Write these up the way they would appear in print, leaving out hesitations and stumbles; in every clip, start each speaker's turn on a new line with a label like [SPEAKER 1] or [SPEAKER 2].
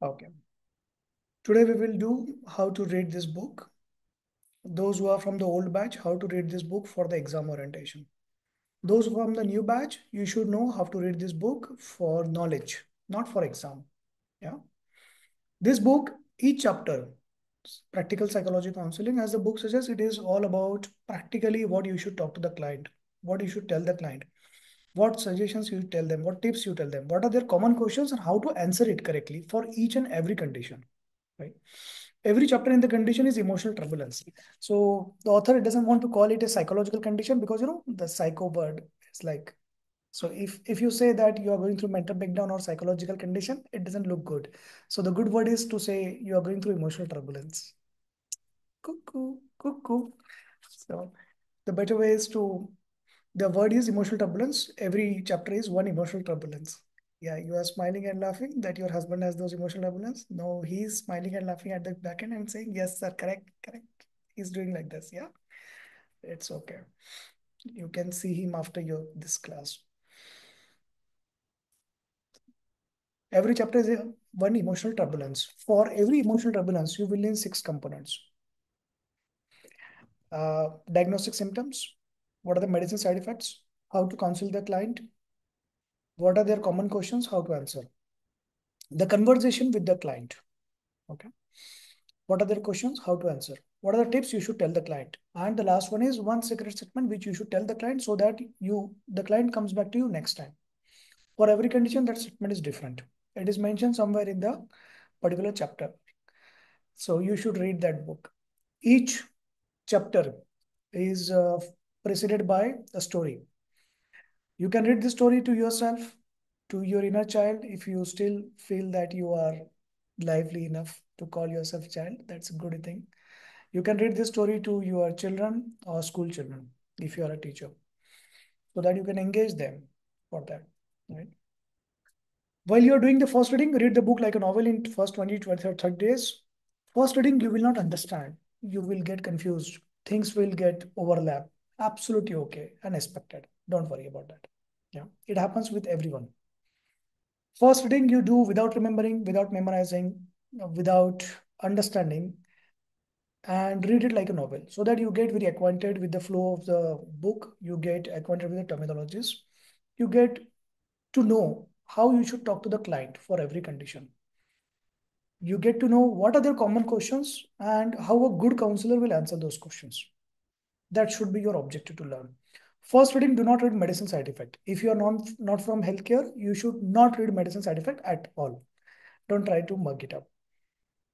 [SPEAKER 1] Okay. Today we will do how to read this book. Those who are from the old batch, how to read this book for the exam orientation. Those from the new batch, you should know how to read this book for knowledge, not for exam. Yeah. This book, each chapter, practical psychology counseling, as the book suggests, it is all about practically what you should talk to the client, what you should tell the client, what suggestions you tell them, what tips you tell them, what are their common questions, and how to answer it correctly for each and every condition. Right? Every chapter in the condition is emotional turbulence. So the author doesn't want to call it a psychological condition because the psycho word is like, so if you say that you are going through mental breakdown or psychological condition, it doesn't look good. So the good word is to say you are going through emotional turbulence. Cuckoo, cuckoo. So the better way is to, the word is emotional turbulence. Every chapter is one emotional turbulence. Yeah, you are smiling and laughing that your husband has those emotional turbulence. No, he's smiling and laughing at the back end and saying, yes, sir, correct, correct. He's doing like this. Yeah, it's okay. You can see him after your this class. Every chapter is one emotional turbulence. For every emotional turbulence, you will learn six components. Diagnostic symptoms. What are the medicine side effects? How to counsel the client? What are their common questions? How to answer? The conversation with the client. Okay. What are their questions? How to answer? What are the tips you should tell the client? And the last one is one secret statement which you should tell the client so that the client comes back to you next time. For every condition, that statement is different. It is mentioned somewhere in the particular chapter. So you should read that book. Each chapter is preceded by a story. You can read the story to yourself, to your inner child. If you still feel that you are lively enough to call yourself child, that's a good thing. You can read this story to your children or school children if you are a teacher, so that you can engage them for that. Right? While you are doing the first reading, read the book like a novel in first 20, 30 days. First reading, you will not understand. You will get confused. Things will get overlap. Absolutely okay and expected. Don't worry about that. Yeah, it happens with everyone. First reading you do without remembering, without memorizing, without understanding, and read it like a novel so that you get very acquainted with the flow of the book. You get acquainted with the terminologies. You get to know how you should talk to the client for every condition. You get to know what are their common questions and how a good counselor will answer those questions. That should be your objective to learn. First reading, do not read medicine side effect. If you are not from healthcare, you should not read medicine side effect at all. Don't try to mug it up.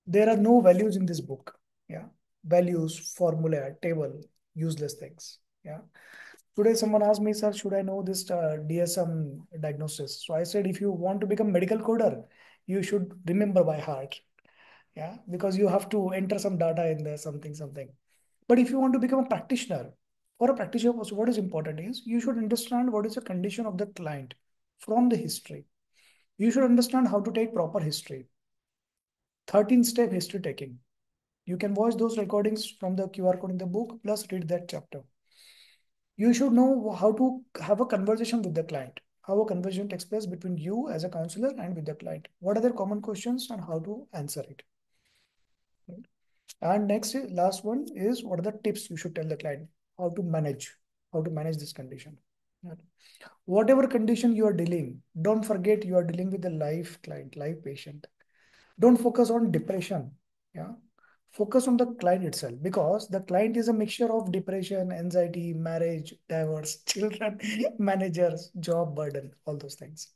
[SPEAKER 1] There are no values in this book. Yeah. Values, formula, table, useless things. Yeah. Today, someone asked me, sir, should I know this DSM diagnosis? So I said, if you want to become medical coder, you should remember by heart. Yeah. Because you have to enter some data in there, something. But if you want to become a practitioner, for a practitioner, what is important is you should understand what is the condition of the client from the history. You should understand how to take proper history. 13-step history taking. You can watch those recordings from the QR code in the book, plus read that chapter. You should know how to have a conversation with the client, how a conversation takes place between you as a counselor and with the client. What are their common questions and how to answer it. Right? And next, last one is what are the tips you should tell the client, how to manage this condition. Right? Whatever condition you are dealing, don't forget you are dealing with a live client, live patient. Don't focus on depression. Yeah. Focus on the client itself because the client is a mixture of depression, anxiety, marriage, divorce, children, managers, job burden, all those things.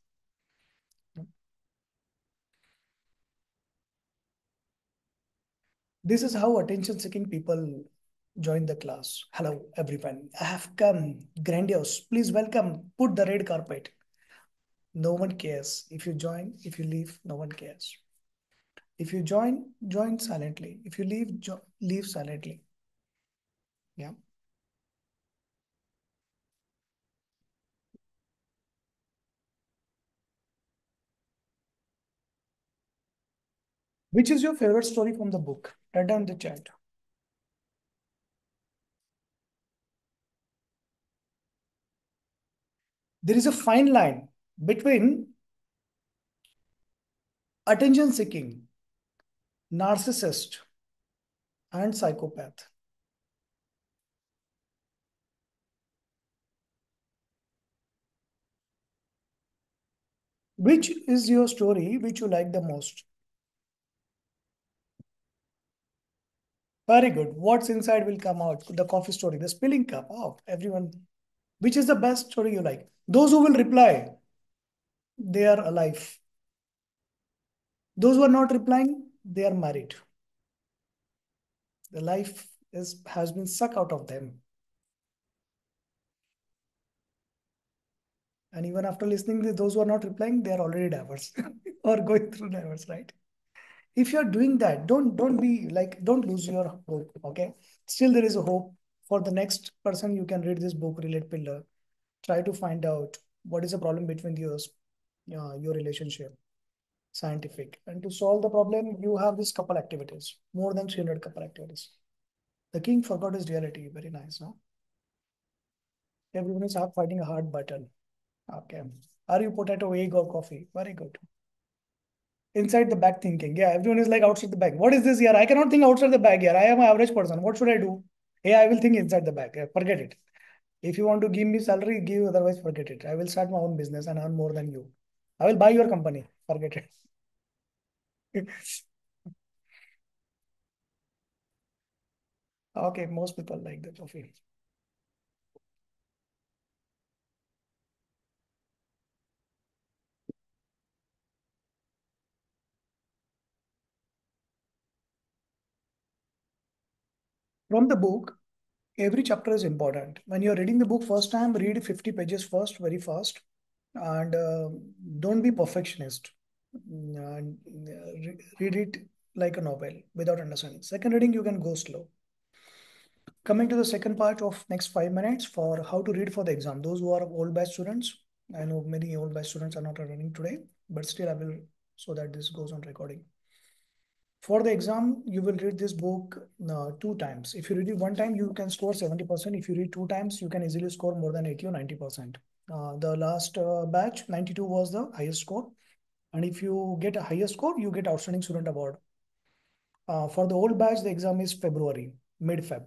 [SPEAKER 1] This is how attention seeking people join the class. Hello, everyone. I have come. Grandiose. Please welcome. Put the red carpet. No one cares. If you join, if you leave, no one cares. If you join, join silently. If you leave, leave silently. Yeah. Which is your favorite story from the book? Write down in the chat. There is a fine line between attention seeking, narcissist, and psychopath. Which is your story which you like the most? Very good. What's inside will come out. The coffee story, the spilling cup. Oh, everyone. Which is the best story you like? Those who will reply, they are alive. Those who are not replying, they are married. The life is has been sucked out of them. And even after listening, those who are not replying, they are already divorced or going through divorce, right? If you're doing that, don't be like, don't lose your hope. Okay. Still there is a hope for the next person. You can read this book, Relate Pillar. Try to find out what is the problem between your relationship, scientific. And to solve the problem, you have this couple activities, more than 300 couple activities. The king forgot his reality. Very nice, no? Everyone is fighting a hard battle. Okay. Are you potato, egg, or coffee? Very good. Inside the bag thinking. Yeah, everyone is like outside the bag. What is this here? I cannot think outside the bag here. I am an average person. What should I do? Yeah, I will think inside the bag. Yeah, forget it. If you want to give me salary, give. Otherwise, forget it. I will start my own business and earn more than you. I will buy your company. Forget it. Okay, most people like the coffee. From the book, every chapter is important. When you're reading the book first time, read 50 pages first, very fast, and don't be perfectionist. And read it like a novel without understanding. Second reading, you can go slow. Coming to the second part of next 5 minutes for how to read for the exam. Those who are old batch students, I know many old batch students are not running today, but still I will, so that this goes on recording. For the exam, you will read this book 2 times. If you read it one time, you can score 70%. If you read 2 times, you can easily score more than 80 or 90%. The last batch, 92 was the highest score. And if you get a higher score, you get Outstanding Student Award. For the old batch, the exam is February, mid-Feb.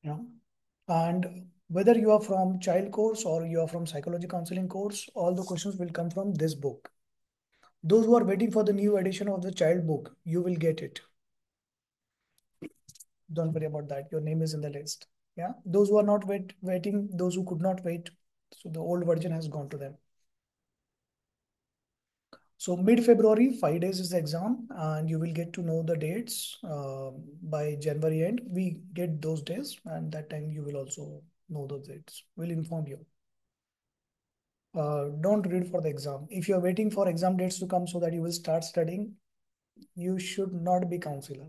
[SPEAKER 1] Yeah. And whether you are from child course or you are from psychology counseling course, all the questions will come from this book. Those who are waiting for the new edition of the child book, you will get it. Don't worry about that. Your name is in the list. Yeah. Those who are not waiting, those who could not wait. So the old version has gone to them. So mid-February, 5 days is the exam, and you will get to know the dates by January end. We get those days, and that time you will also know those dates. We'll inform you. Don't read for the exam. If you're waiting for exam dates to come so that you will start studying, you should not be counselor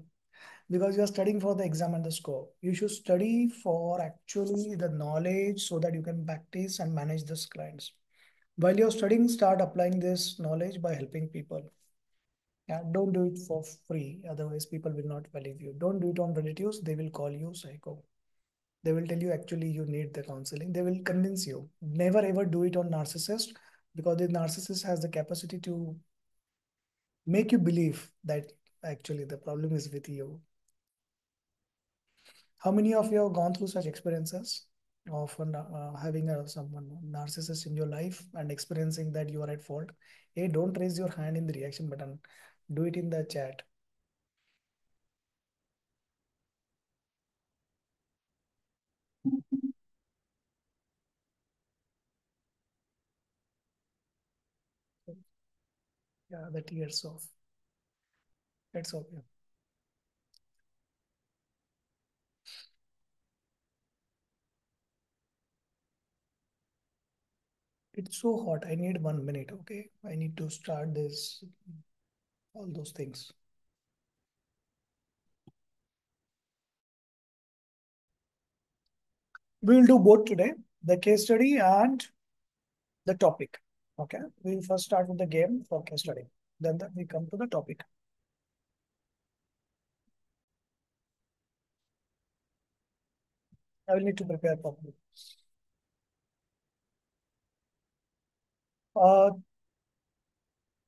[SPEAKER 1] because you're studying for the exam and the score. You should study for actually the knowledge so that you can practice and manage these clients. While you're studying, start applying this knowledge by helping people. Yeah, don't do it for free. Otherwise, people will not believe you. Don't do it on relatives. They will call you psycho. They will tell you actually you need the counseling. They will convince you. Never ever do it on narcissist because the narcissist has the capacity to make you believe that actually the problem is with you. How many of you have gone through such experiences of having someone narcissist in your life and experiencing that you are at fault? Hey, don't raise your hand in the reaction button. Do it in the chat. Yeah, the tears of. It's okay. It's so hot. I need 1 minute. Okay. I need to start this, all those things. We will do both today, the case study and the topic. Okay. We'll first start with the game for case study. Then we come to the topic. I will need to prepare properly. Uh,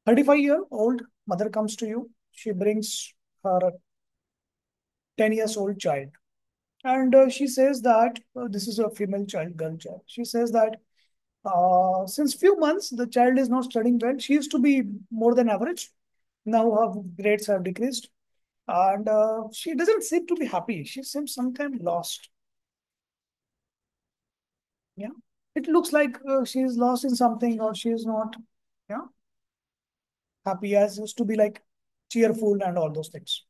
[SPEAKER 1] 35-year-old mother comes to you. She brings her 10 years old child. And she says that this is a female child, girl child. She says that since few months, the child is not studying well. She used to be more than average. Now her grades have decreased. And she doesn't seem to be happy. She seems sometimes lost. Yeah. It looks like she is lost in something or she is not, yeah, happy as used to be like cheerful and all those things.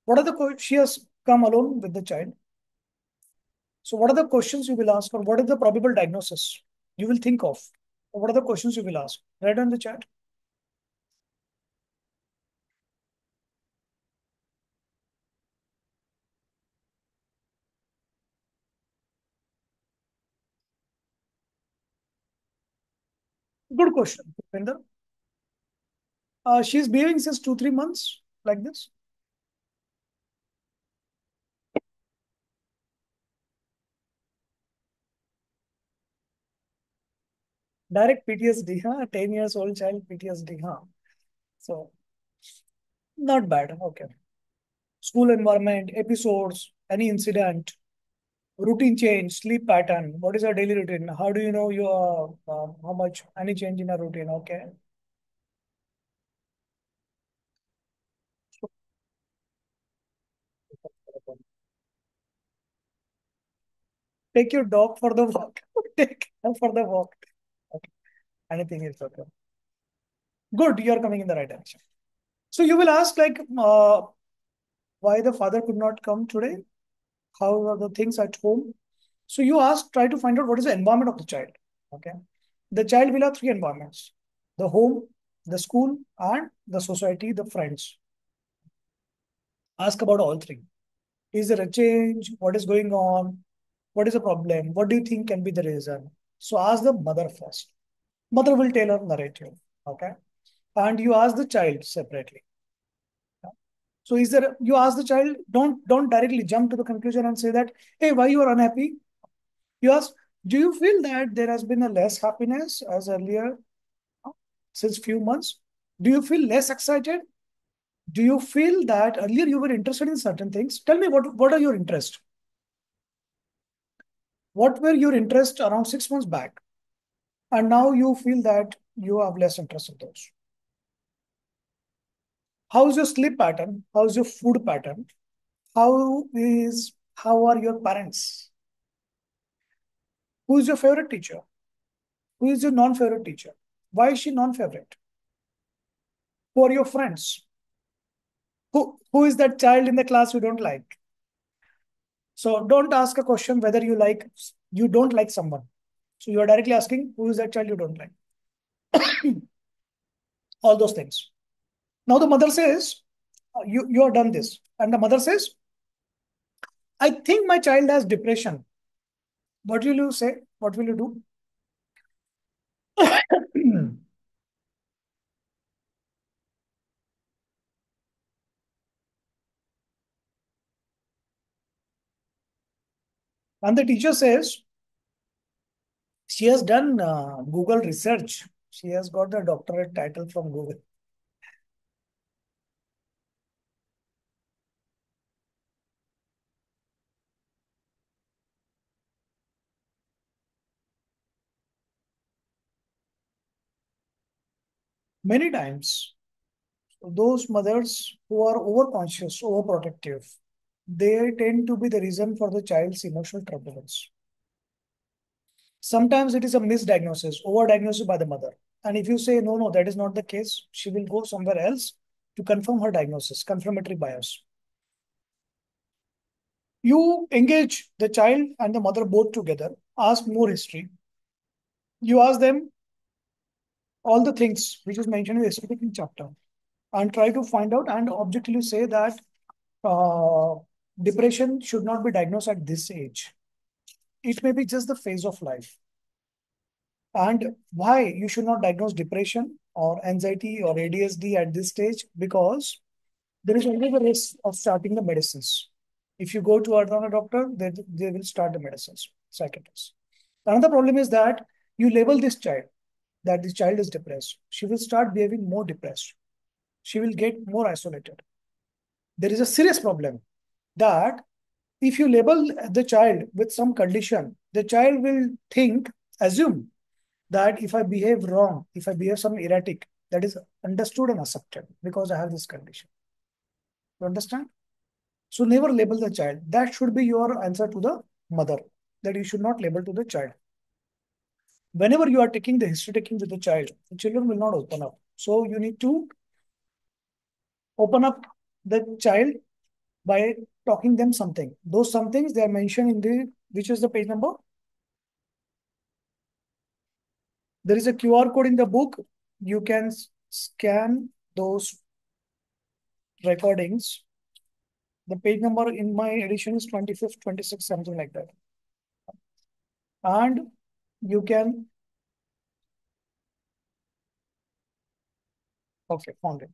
[SPEAKER 1] What are she has come alone with the child. So what are the questions you will ask or what is the probable diagnosis you will think of? Or what are the questions you will ask? Write on the chat. Good question, Pinder. She's behaving since 2, 3 months like this. Direct PTSD, huh? 10 years old child PTSD, huh? So not bad. Okay. School environment, episodes, any incident, routine change, sleep pattern. What is our daily routine? How do you know your how much any change in a routine? Okay. Take your dog for the walk. Take her for the walk. Okay. Anything is okay. Good, you are coming in the right direction. So you will ask like why the father could not come today? How are the things at home? So you ask, try to find out what is the environment of the child. Okay. The child will have three environments: the home, the school, and the society, the friends. Ask about all three. Is there a change? What is going on? What is the problem? What do you think can be the reason? So ask the mother first. Mother will tell her narrative. Okay. And you ask the child separately. So is there you ask the child, don't directly jump to the conclusion and say that, hey, why you are unhappy? You ask, do you feel that there has been a less happiness as earlier since few months? Do you feel less excited? Do you feel that earlier you were interested in certain things? Tell me what are your interests? What were your interests around 6 months back? And now you feel that you have less interest in those. How's your sleep pattern? How's your food pattern? How are your parents? Who is your favorite teacher? Who is your non-favorite teacher? Why is she non-favorite? Who are your friends? Who is that child in the class you don't like? So don't ask a question whether you don't like someone. So you are directly asking who is that child you don't like. All those things. Now the mother says, you are done this. And the mother says, I think my child has depression. What will you say? What will you do? And the teacher says, she has done Google research. She has got the doctorate title from Google. Many times, those mothers who are overconscious, overprotective, they tend to be the reason for the child's emotional turbulence. Sometimes it is a misdiagnosis, overdiagnosis by the mother. And if you say, no, no, that is not the case, she will go somewhere else to confirm her diagnosis, confirmatory bias. You engage the child and the mother both together, ask more history. You ask them all the things which is mentioned in the aesthetic chapter and try to find out and objectively say that uh, depression should not be diagnosed at this age. It may be just the phase of life. And why you should not diagnose depression or anxiety or ADHD at this stage? Because there is always a risk of starting the medicines. If you go to another doctor, they will start the medicines, psychiatrists. Another problem is that you label this child. that the child is depressed, she will start behaving more depressed. She will get more isolated. There is a serious problem that if you label the child with some condition, the child will assume that if I behave wrong, if I behave some erratic, that is understood and accepted because I have this condition. You understand? So never label the child. That should be your answer to the mother, that you should not label to the child. Whenever you are taking the history taking with the child, the children will not open up. So you need to open up the child by talking them something. Those somethings they are mentioned in the, which is the page number? There is a QR code in the book. You can scan those recordings. The page number in my edition is 25th, 26th, something like that. And you can, okay, found it.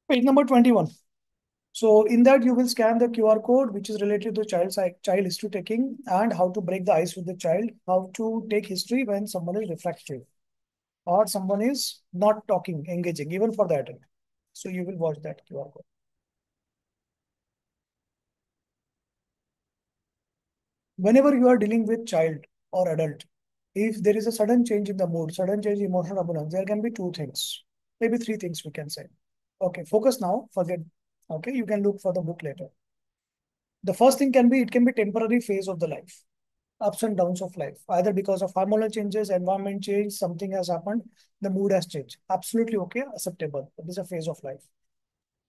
[SPEAKER 1] Page number 21. So in that you will scan the QR code, which is related to child history taking and how to break the ice with the child, how to take history when someone is refractory or someone is not talking, engaging, even for that. So you will watch that QR code. Whenever you are dealing with child or adult, if there is a sudden change in the mood, sudden change in emotional abundance, there can be two things, maybe three things we can say. Okay, focus now, forget. Okay, you can look for the book later. The first thing can be, it can be temporary phase of the life, ups and downs of life, either because of hormonal changes, environment change, something has happened, the mood has changed. Absolutely okay, acceptable. It is a phase of life.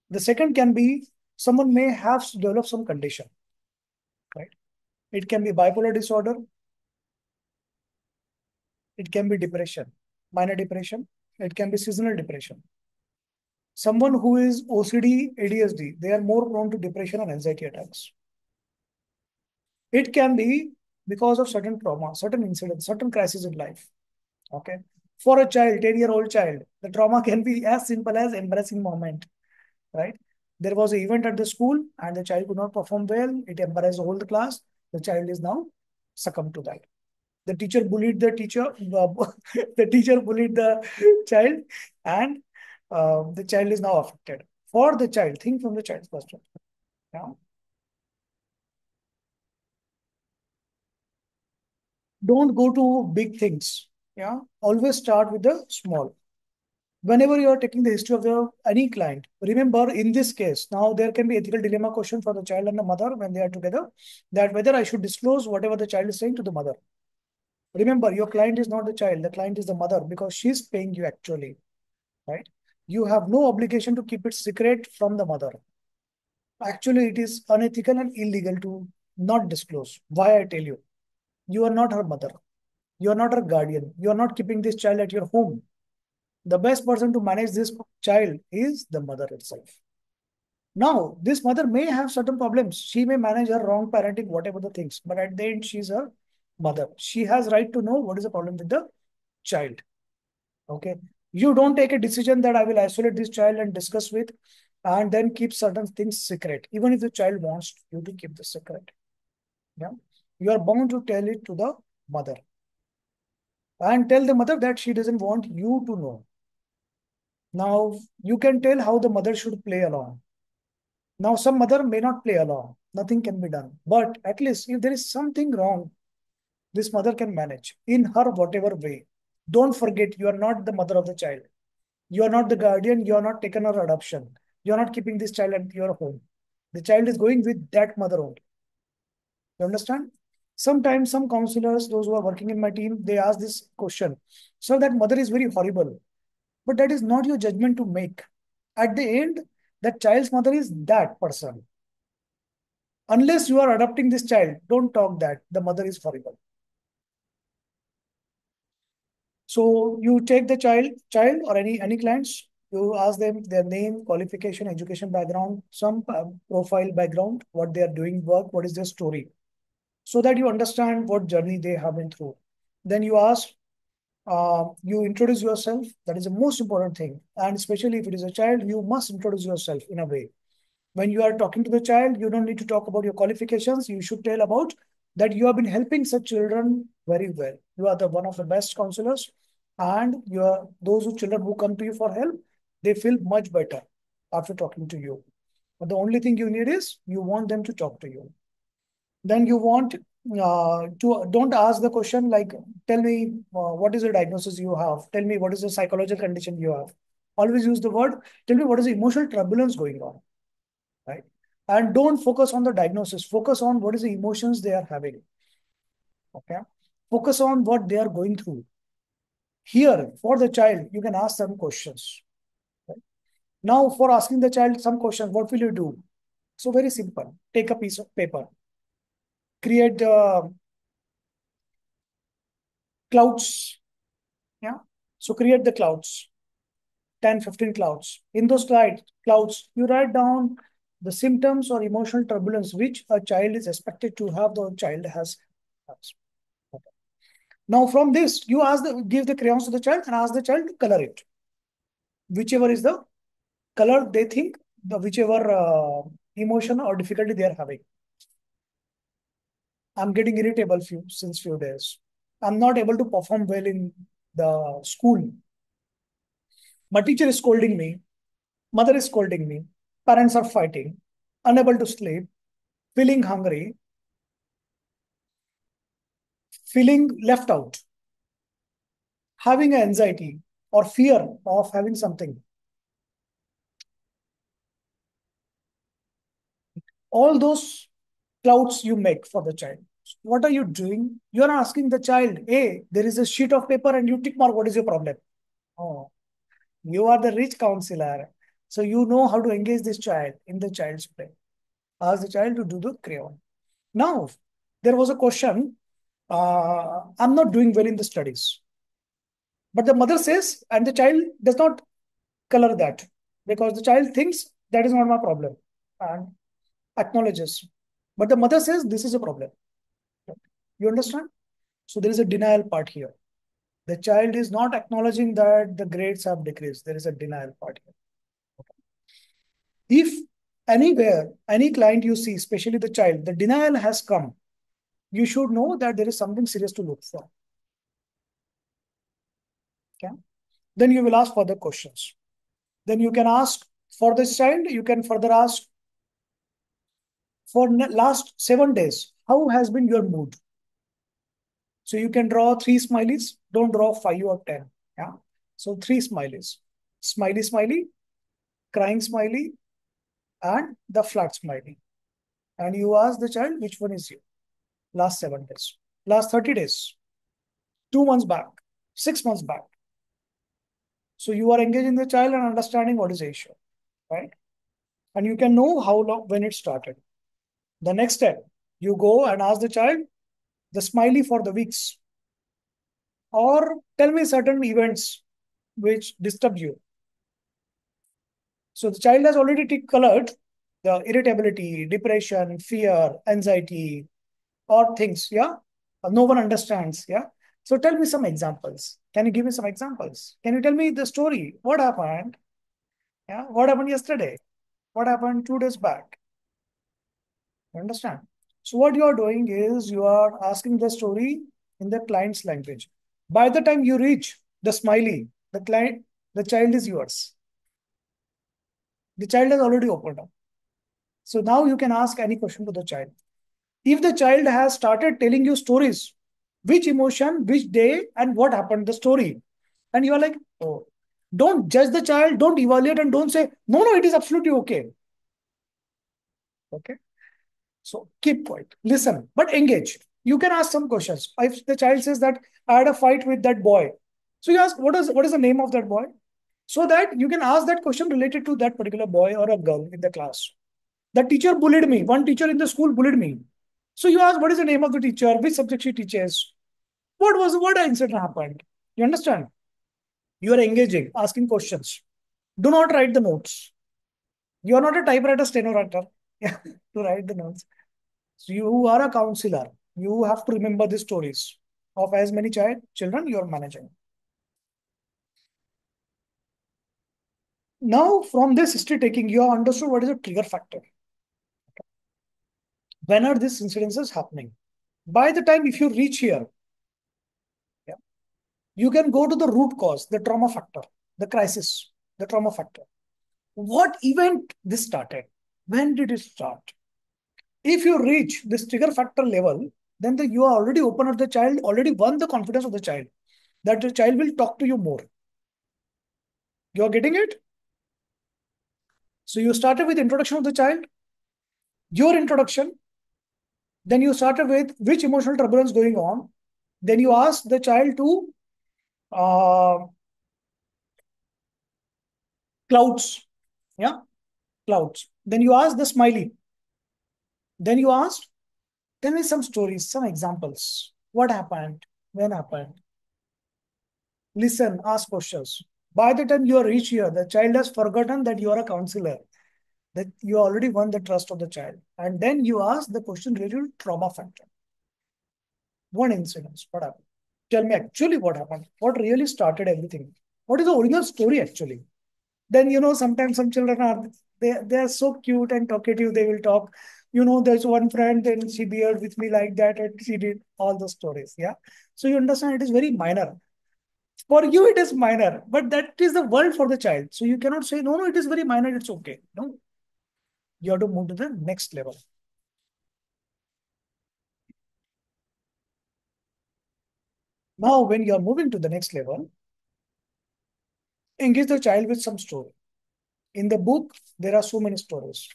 [SPEAKER 1] The second can be someone may have developed some condition, right? It can be bipolar disorder. It can be depression, minor depression. It can be seasonal depression. Someone who is OCD, ADHD, they are more prone to depression and anxiety attacks. It can be because of certain trauma, certain incidents, certain crises in life. Okay. For a child, 10-year-old child, the trauma can be as simple as embarrassing moment, right? There was an event at the school and the child could not perform well. It embarrassed the whole class. The child is now succumbed to that. The teacher bullied the teacher, the teacher bullied the child, and the child is now affected. For the child, think from the child's perspective. Yeah. Don't go to big things. Yeah. Always start with the small. Whenever you are taking the history of any client, remember in this case, now there can be ethical dilemma question for the child and the mother when they are together, that whether I should disclose whatever the child is saying to the mother. Remember, your client is not the child, the client is the mother because she's paying you actually, right? You have no obligation to keep it secret from the mother. Actually, it is unethical and illegal to not disclose. Why I tell you? You are not her mother. You are not her guardian. You are not keeping this child at your home. The best person to manage this child is the mother itself. Now, this mother may have certain problems. She may manage her wrong parenting, whatever the things, but at the end, she's her mother. She has right to know what is the problem with the child. Okay. You don't take a decision that I will isolate this child and discuss with and then keep certain things secret, even if the child wants you to keep the secret. Yeah. You are bound to tell it to the mother and tell the mother that she doesn't want you to know. Now, you can tell how the mother should play along. Now, some mother may not play along. Nothing can be done. But at least if there is something wrong, this mother can manage in her whatever way. Don't forget, you are not the mother of the child. You are not the guardian. You are not taken her adoption. You are not keeping this child at your home. The child is going with that mother only. You understand? Sometimes some counselors, those who are working in my team, they ask this question. So that mother is very horrible. But that is not your judgment to make. At the end, that child's mother is that person. Unless you are adopting this child, don't talk that the mother is horrible. So you take the child or any clients, you ask them their name, qualification, education background, some profile background, what they are doing work, what is their story, so that you understand what journey they have been through. Then you ask, you introduce yourself. That is the most important thing. And especially if it is a child, you must introduce yourself in a way. When you are talking to the child, you don't need to talk about your qualifications. You should tell about that you have been helping such children very well. You are the one of the best counselors, and you are those children who come to you for help, they feel much better after talking to you. But the only thing you need is you want them to talk to you. Then you want to don't ask the question like, tell me what is the diagnosis you have, tell me what is the psychological condition you have. Always use the word, tell me what is the emotional turbulence going on, right? And don't focus on the diagnosis, focus on what is the emotions they are having. Okay, focus on what they are going through. Here for the child you can ask some questions, right? Now for asking the child some questions, what will you do? So very simple, take a piece of paper, create clouds. Yeah. So create the clouds, 10, 15 clouds. In those clouds, you write down the symptoms or emotional turbulence which a child is expected to have, the child has. Okay. Now from this, you give the crayons to the child and ask the child to color it. Whichever is the color they think, whichever emotion or difficulty they are having. I'm getting irritable since few days. I'm not able to perform well in the school. My teacher is scolding me. Mother is scolding me. Parents are fighting. Unable to sleep. Feeling hungry. Feeling left out. Having anxiety or fear of having something. All those clouds you make for the child. What are you doing? You are asking the child, hey, there is a sheet of paper and you tick mark, what is your problem? Oh, you are the rich counselor. So you know how to engage this child in the child's play. Ask the child to do the crayon. Now, there was a question, I'm not doing well in the studies. But the mother says, and the child does not color that because the child thinks that is not my problem and acknowledges. But the mother says, this is a problem. You understand? So there is a denial part here. The child is not acknowledging that the grades have decreased. There is a denial part here. If anywhere, any client you see, especially the child, the denial has come, you should know that there is something serious to look for. Okay? Then you will ask further questions. Then you can ask for this child, you can further ask for last 7 days, how has been your mood? So you can draw 3 smileys, don't draw 5 or 10. Yeah. So 3 smileys, smiley, smiley, crying smiley, and the flat smiley. And you ask the child, which one is you? Last 7 days, last 30 days, 2 months back, 6 months back. So you are engaging the child and understanding what is the issue, right? And you can know how long, when it started. The next step, you go and ask the child the smiley for the weeks, or tell me certain events which disturb you. So the child has already colored the irritability, depression, fear, anxiety, or things. Yeah. No one understands. Yeah. So tell me some examples. Can you give me some examples? Can you tell me the story? What happened? Yeah. What happened yesterday? What happened 2 days back? You understand? So what you are doing is you are asking the story in the client's language. By the time you reach the smiley, the child is yours. The child has already opened up. So now you can ask any question to the child. If the child has started telling you stories, which emotion, which day, and what happened, the story, and you are like, oh, don't judge the child, don't evaluate, and don't say, no, no, it is absolutely okay. Okay. So keep quiet, listen, but engage. You can ask some questions. If the child says that I had a fight with that boy, so you ask, what is the name of that boy? So that you can ask that question related to that particular boy or a girl in the class. The teacher bullied me. One teacher in the school bullied me. So you ask, what is the name of the teacher? Which subject she teaches? What incident happened? You understand? You are engaging, asking questions. Do not write the notes. You are not a typewriter stenographer to write the notes. So you are a counselor. You have to remember the stories of as many children you are managing. Now, from this history taking, you have understood what is a trigger factor. When are these incidences happening? By the time if you reach here, yeah, you can go to the root cause, the trauma factor, the crisis, the trauma factor. What event this started? When did it start? If you reach this trigger factor level, then you are already open up the child, already won the confidence of the child, that the child will talk to you more. You are getting it? So you started with introduction of the child, your introduction, then you started with which emotional turbulence going on. Then you ask the child to uh, clouds. Yeah, clouds. Then you ask the smiley. Then you ask, tell me some stories, some examples. What happened? When happened? Listen, ask questions. By the time you reach here, the child has forgotten that you are a counselor, that you already won the trust of the child. And then you ask the question related to trauma factor. One incident, what happened? Tell me actually what happened. What really started everything? What is the original story actually? Then, sometimes some children they are so cute and talkative, they will talk. There's one friend, then she behaved with me like that, and she did all those stories. Yeah. So you understand it is very minor. For you, it is minor, but that is the world for the child. So you cannot say, no, it is very minor, it's okay. No, you have to move to the next level. Now, when you are moving to the next level, engage the child with some story. In the book, there are so many stories.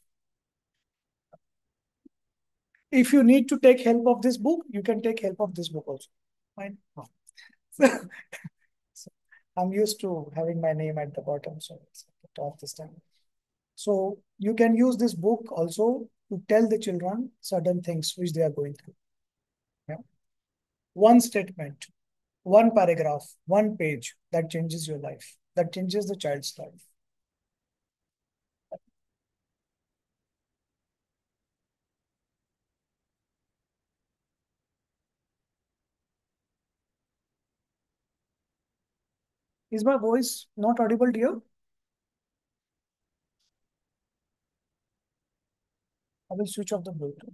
[SPEAKER 1] If you need to take help of this book, you can take help of this book also. Fine. No. So I'm used to having my name at the bottom, so it's at the top this time. So you can use this book also to tell the children certain things which they are going through. Yeah. One statement, one paragraph, one page that changes your life, that changes the child's life. Is my voice not audible, dear? I will switch off the Bluetooth.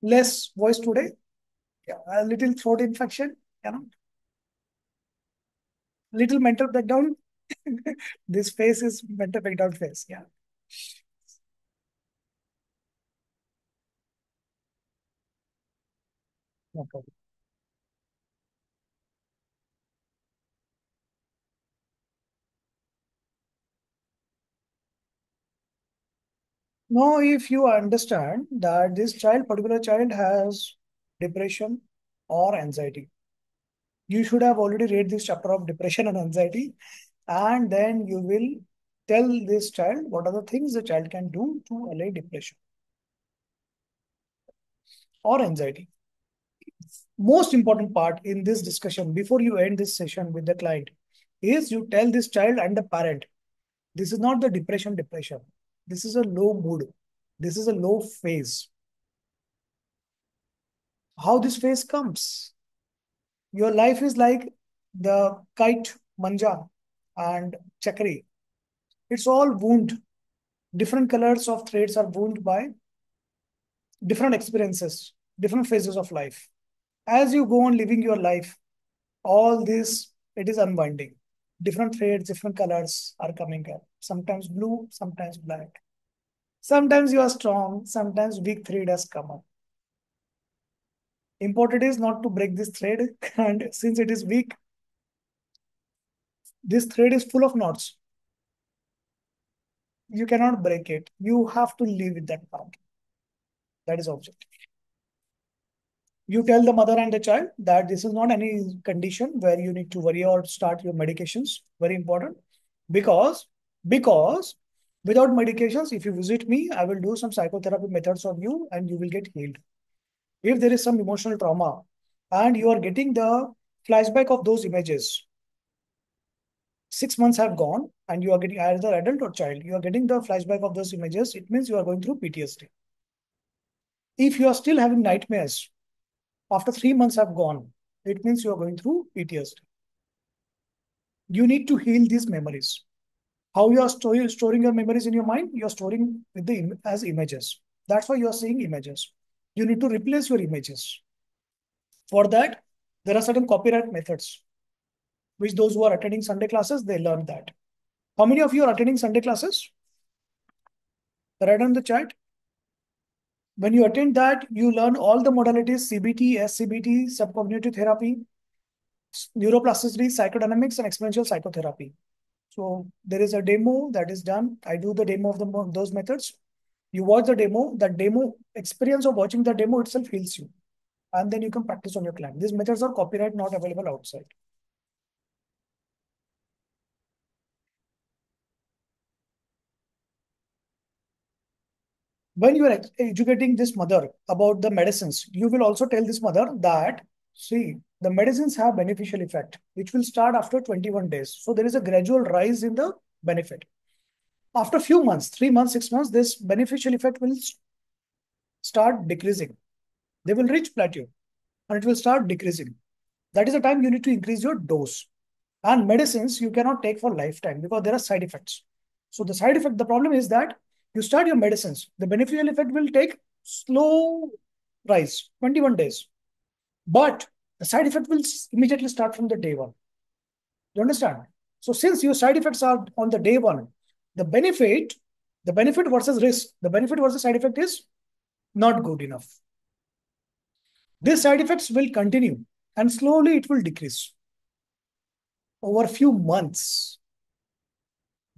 [SPEAKER 1] Less voice today. Yeah, a little throat infection, little mental breakdown. This face is mental breakdown face. Yeah, no problem. Now, if you understand that this child, particular child has depression or anxiety, you should have already read this chapter of depression and anxiety, and then you will tell this child what are the things the child can do to allay depression or anxiety. Most important part in this discussion before you end this session with the client is you tell this child and the parent, this is not the depression. This is a low mood. This is a low phase. How this phase comes? Your life is like the kite, manja, and chakri. It's all wound. Different colors of threads are wound by different experiences, different phases of life. As you go on living your life, all this, it is unwinding. Different threads, different colors are coming up. Sometimes blue, sometimes black. Sometimes you are strong, sometimes weak thread has come up. Important is not to break this thread, and since it is weak, this thread is full of knots. You cannot break it. You have to live with that part. That is objective. You tell the mother and the child that this is not any condition where you need to worry or start your medications. Very important. Because, because without medications, if you visit me, I will do some psychotherapy methods on you and you will get healed. If there is some emotional trauma and you are getting the flashback of those images, 6 months have gone and you are getting either adult or child, you are getting the flashback of those images, it means you are going through PTSD. If you are still having nightmares after 3 months have gone, it means you are going through PTSD. You need to heal these memories. How you are storing your memories in your mind? You are storing with as images. That's why you are seeing images. You need to replace your images. For that, there are certain copyright methods, which those who are attending Sunday classes, they learn that. How many of you are attending Sunday classes? Write on the chat. When you attend that, you learn all the modalities, CBT, SCBT, subcognitive therapy, neuroplasticity, psychodynamics, and experiential psychotherapy. So there is a demo that is done. I do the demo of those methods. You watch the demo. That demo experience of watching the demo itself heals you. And then you can practice on your client. These methods are copyright, not available outside. When you are educating this mother about the medicines, you will also tell this mother that, see, the medicines have beneficial effect, which will start after 21 days. So there is a gradual rise in the benefit. After a few months, 3 months, 6 months, this beneficial effect will start decreasing. They will reach plateau and it will start decreasing. That is the time you need to increase your dose. And medicines you cannot take for lifetime because there are side effects. So the side effect, the problem is that you start your medicines. The beneficial effect will take slow rise, 21 days. But the side effect will immediately start from the day one. You understand? So since your side effects are on the day one, the benefit versus risk, the benefit versus side effect is not good enough. These side effects will continue and slowly it will decrease over a few months.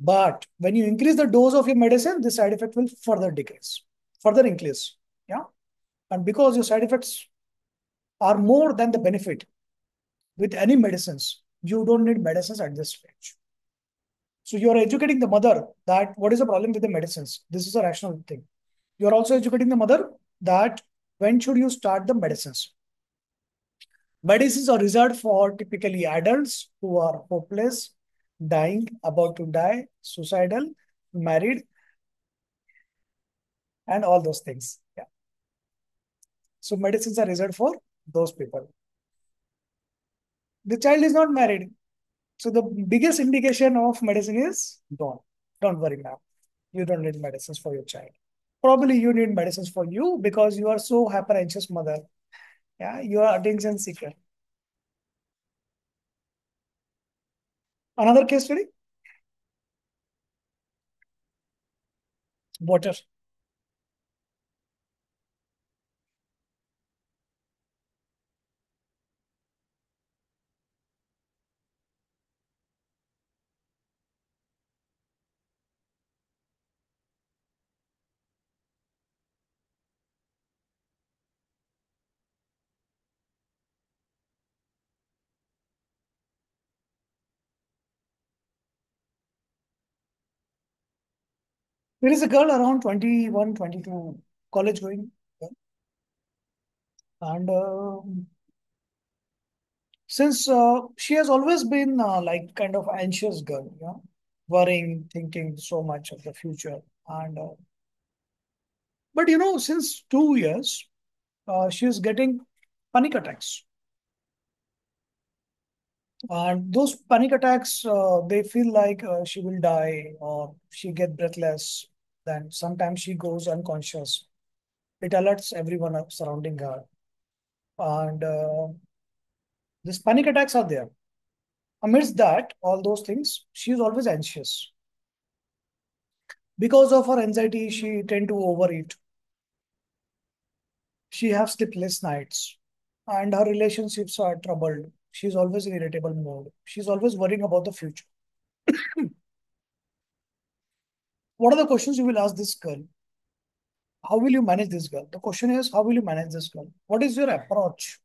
[SPEAKER 1] But when you increase the dose of your medicine, the side effect will further decrease, further increase. Yeah. And because your side effects are more than the benefit with any medicines, you don't need medicines at this stage. So you are educating the mother that what is the problem with the medicines? This is a rational thing. You are also educating the mother that when should you start the medicines? Medicines are reserved for typically adults who are hopeless, dying, about to die, suicidal, married, and all those things. Yeah. So medicines are reserved for those people. The child is not married. So the biggest indication of medicine is don't worry now. You don't need medicines for your child. Probably you need medicines for you because you are so hyper anxious mother. Yeah, you are attention seeker. Another case study? Water. There is a girl around 21, 22, college going. And since she has always been like kind of anxious girl, yeah, worrying, thinking so much of the future. And but since 2 years, she is getting panic attacks. And those panic attacks, they feel like she will die or she get breathless. Then sometimes she goes unconscious. It alerts everyone surrounding her. And these panic attacks are there. Amidst that, all those things, she is always anxious. Because of her anxiety, she tend to overeat. She has sleepless nights. And her relationships are troubled. She's always in irritable mode. She's always worrying about the future. What are the questions you will ask this girl? How will you manage this girl? The question is, how will you manage this girl? What is your approach?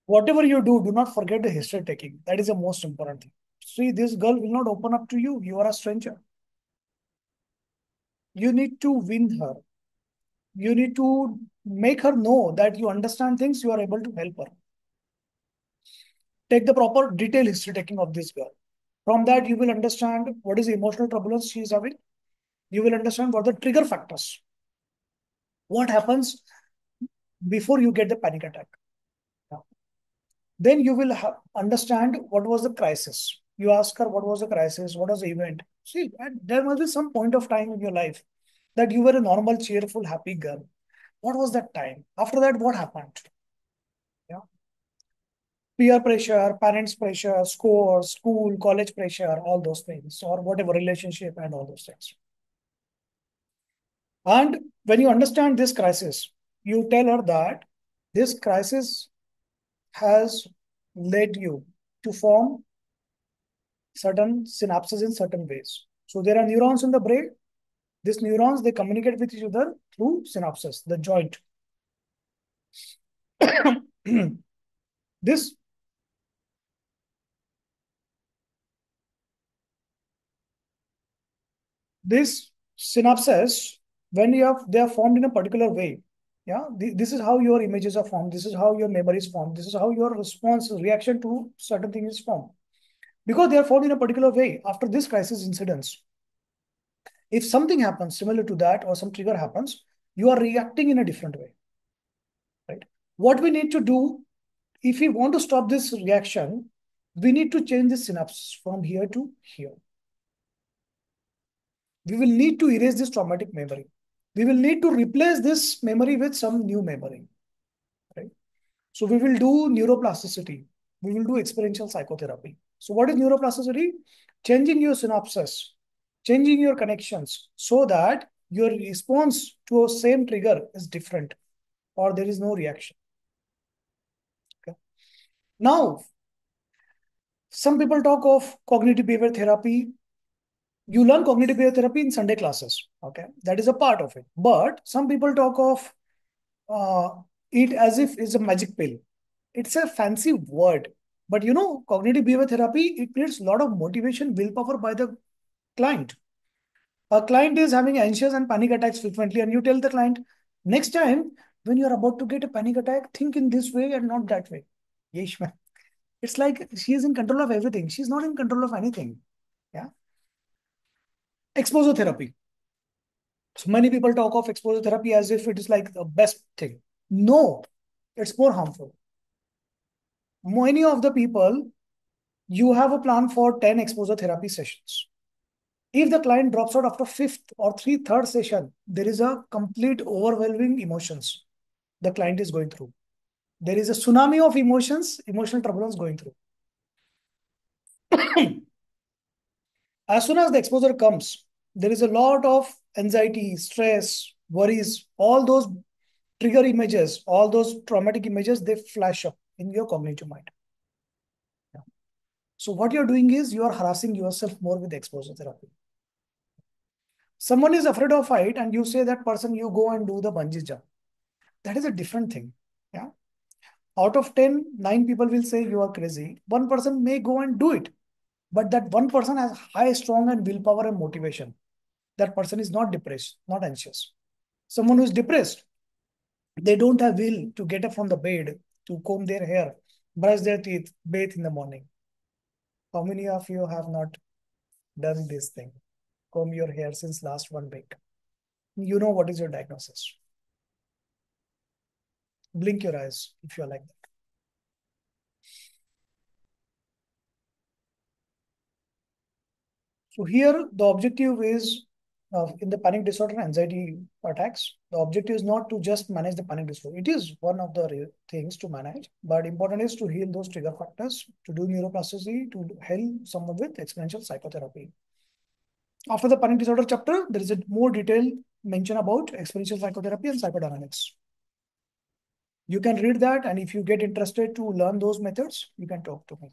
[SPEAKER 1] Whatever you do, do not forget the history taking. That is the most important thing. See, this girl will not open up to you. You are a stranger. You need to win her. You need to make her know that you understand things, you are able to help her. Take the proper detailed history taking of this girl. From that, you will understand what is the emotional turbulence she is having. You will understand what are the trigger factors. What happens before you get the panic attack. Yeah. Then you will understand what was the crisis. You ask her what was the crisis, what was the event. See, there must be some point of time in your life that you were a normal, cheerful, happy girl. What was that time? After that, what happened? Yeah. Peer pressure, parents pressure, scores, school, college pressure, all those things, or whatever relationship and all those things. And when you understand this crisis, you tell her that this crisis has led you to form certain synapses in certain ways. So there are neurons in the brain. These neurons, they communicate with each other through synapses, the joint. this this synapses, when they are formed in a particular way. Yeah, this is how your images are formed. This is how your memory is formed. This is how your response, reaction to certain things is formed. Because they are formed in a particular way after this crisis incidents. If something happens similar to that or some trigger happens, you are reacting in a different way, right? What we need to do, if we want to stop this reaction, we need to change the synapse from here to here. We will need to erase this traumatic memory. We will need to replace this memory with some new memory, right? So we will do neuroplasticity. We will do experiential psychotherapy. So what is neuroplasticity? Changing your synapses, changing your connections so that your response to a same trigger is different or there is no reaction. Okay. Now, some people talk of cognitive behavior therapy. You learn cognitive behavior therapy in Sunday classes. Okay. That is a part of it. But some people talk of it as if it's a magic pill. It's a fancy word. But cognitive behavior therapy, it needs a lot of motivation, willpower by the client. A client is having anxious and panic attacks frequently, and you tell the client, next time when you're about to get a panic attack, think in this way and not that way. Yesh, man. It's like she is in control of everything. She's not in control of anything. Yeah. Exposure therapy. So many people talk of exposure therapy as if it is like the best thing. No, it's more harmful. Many of the people, you have a plan for 10 exposure therapy sessions. If the client drops out after fifth or third session, there is a complete overwhelming emotions the client is going through. There is a tsunami of emotions, emotional turbulence going through. As soon as the exposure comes, there is a lot of anxiety, stress, worries, all those trigger images, all those traumatic images, they flash up in your cognitive mind. Yeah. So what you're doing is you are harassing yourself more with exposure therapy. Someone is afraid of height and you say that person, you go and do the bungee jump. That is a different thing. Yeah. Out of 10, 9 people will say you are crazy. One person may go and do it. But that one person has high, strong and willpower and motivation. That person is not depressed, not anxious. Someone who is depressed, they don't have will to get up from the bed, to comb their hair, brush their teeth, bathe in the morning. How many of you have not done this thing? Comb your hair since last 1 week. You know what is your diagnosis. Blink your eyes if you're like that. So here the objective is in the panic disorder and anxiety attacks, the objective is not to just manage the panic disorder. It is one of the things to manage, but important is to heal those trigger factors, to do neuroplasticity, to help someone with experiential psychotherapy. After the panic disorder chapter, there is a more detailed mention about experiential psychotherapy and psychodynamics. You can read that, and if you get interested to learn those methods, you can talk to me.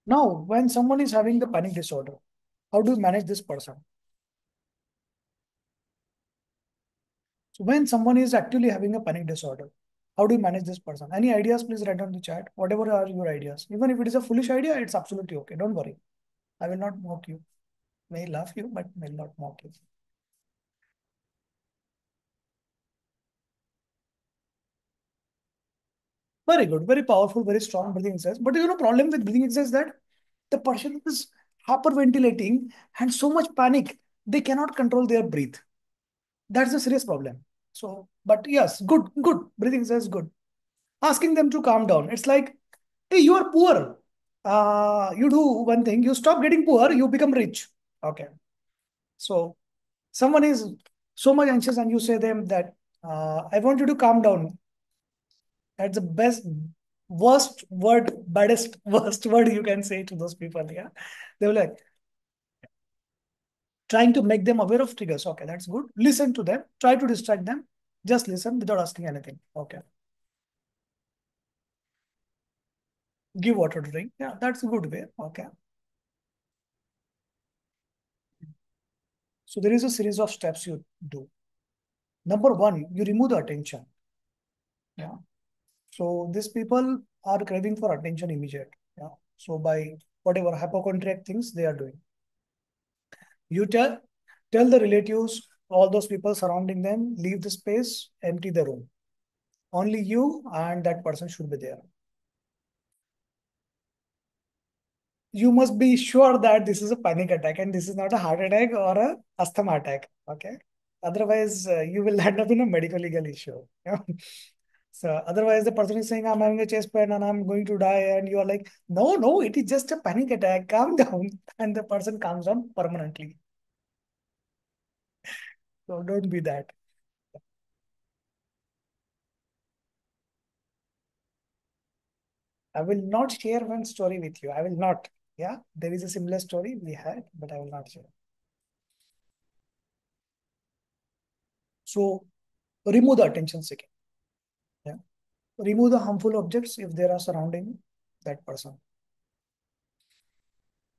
[SPEAKER 1] Now, when someone is having the panic disorder, how do you manage this person? So when someone is actually having a panic disorder, how do you manage this person? Any ideas, please write down the chat. Whatever are your ideas. Even if it is a foolish idea, it's absolutely okay. Don't worry. I will not mock you. May laugh you, but may not mock you. Very good, very powerful, very strong breathing exercise. But problem with breathing exercise is that the person is hyperventilating and so much panic, they cannot control their breath. That's a serious problem. So, but yes, good, good. Breathing exercise, good. Asking them to calm down. It's like, hey, you are poor. You do one thing, you stop getting poor, you become rich. Okay. So someone is so much anxious and you say them that, I want you to calm down. That's the best, worst word, baddest, worst word you can say to those people. Yeah. They were like trying to make them aware of triggers. Okay, that's good. Listen to them. Try to distract them. Just listen without asking anything. Okay. Give water to drink. Yeah, that's a good way. Okay. So there is a series of steps you do. Number one, you remove the attention. Yeah. So these people are craving for attention immediate. Yeah. So by whatever hypochondriac things they are doing, you tell the relatives, all those people surrounding them, leave the space, empty the room. Only you and that person should be there. You must be sure that this is a panic attack and this is not a heart attack or a asthma attack. Okay. Otherwise, you will end up in a medical legal issue. Yeah. So otherwise, the person is saying, I'm having a chest pain and I'm going to die. And you are like, no, no, it is just a panic attack. Calm down. And the person calms down permanently. So don't be that. I will not share one story with you. I will not. Yeah. There is a similar story we had, but I will not share. So remove the attention seeking. Yeah. Remove the harmful objects if they are surrounding that person.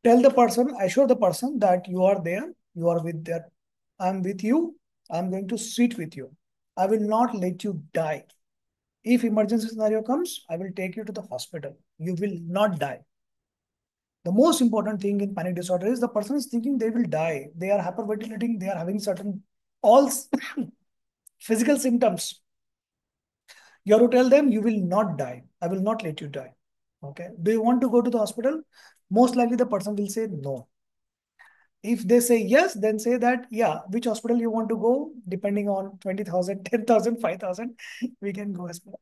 [SPEAKER 1] Tell the person, assure the person that you are there, you are with there. I'm with you. I'm going to sit with you. I will not let you die. If emergency scenario comes, I will take you to the hospital. You will not die. The most important thing in panic disorder is the person is thinking they will die. They are hyperventilating. They are having certain all physical symptoms. You have to tell them you will not die. I will not let you die. Okay. Do you want to go to the hospital? Most likely the person will say no. If they say yes, then say that, yeah, which hospital you want to go, depending on 20,000, 10,000, 5,000, we can go as well.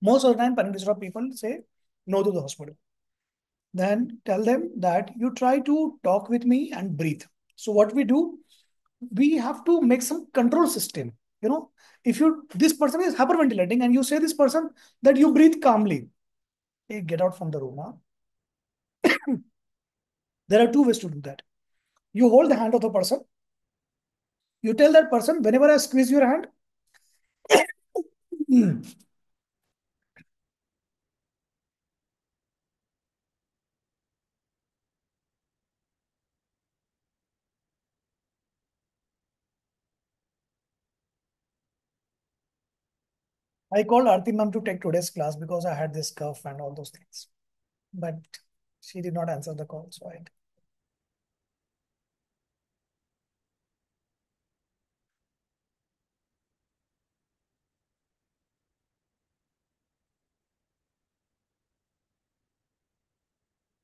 [SPEAKER 1] Most of the time, panic disorder people say no to the hospital. Then tell them that you try to talk with me and breathe. So what we do, we have to make some control system. You know, if this person is hyperventilating and you say this person that you breathe calmly, hey, get out from the room. Huh? There are two ways to do that. You hold the hand of the person. You tell that person, whenever I squeeze your hand, I called Aarti ma'am to take today's class because I had this cough and all those things. But she did not answer the call, so I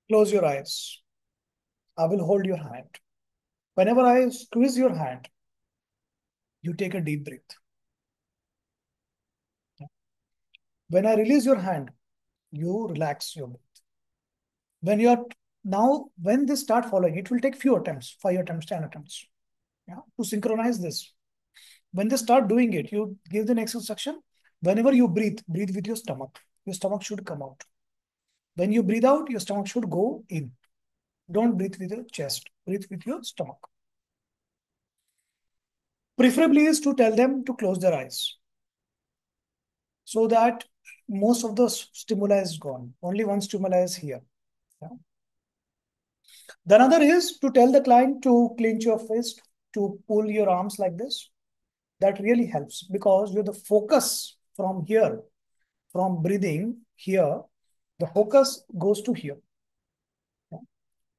[SPEAKER 1] close your eyes. I will hold your hand. Whenever I squeeze your hand, you take a deep breath. When I release your hand, you relax your breath. When you are when they start following, it will take few attempts, 5 attempts, 10 attempts, yeah, to synchronize this. When they start doing it, you give the next instruction. Whenever you breathe, breathe with your stomach. Your stomach should come out. When you breathe out, your stomach should go in. Don't breathe with your chest. Breathe with your stomach. Preferably is to tell them to close their eyes so that most of the stimuli is gone. Only one stimuli is here. Yeah. The another is to tell the client to clench your fist, to pull your arms like this. That really helps because you're the focus from here, from breathing here, the focus goes to here. Yeah.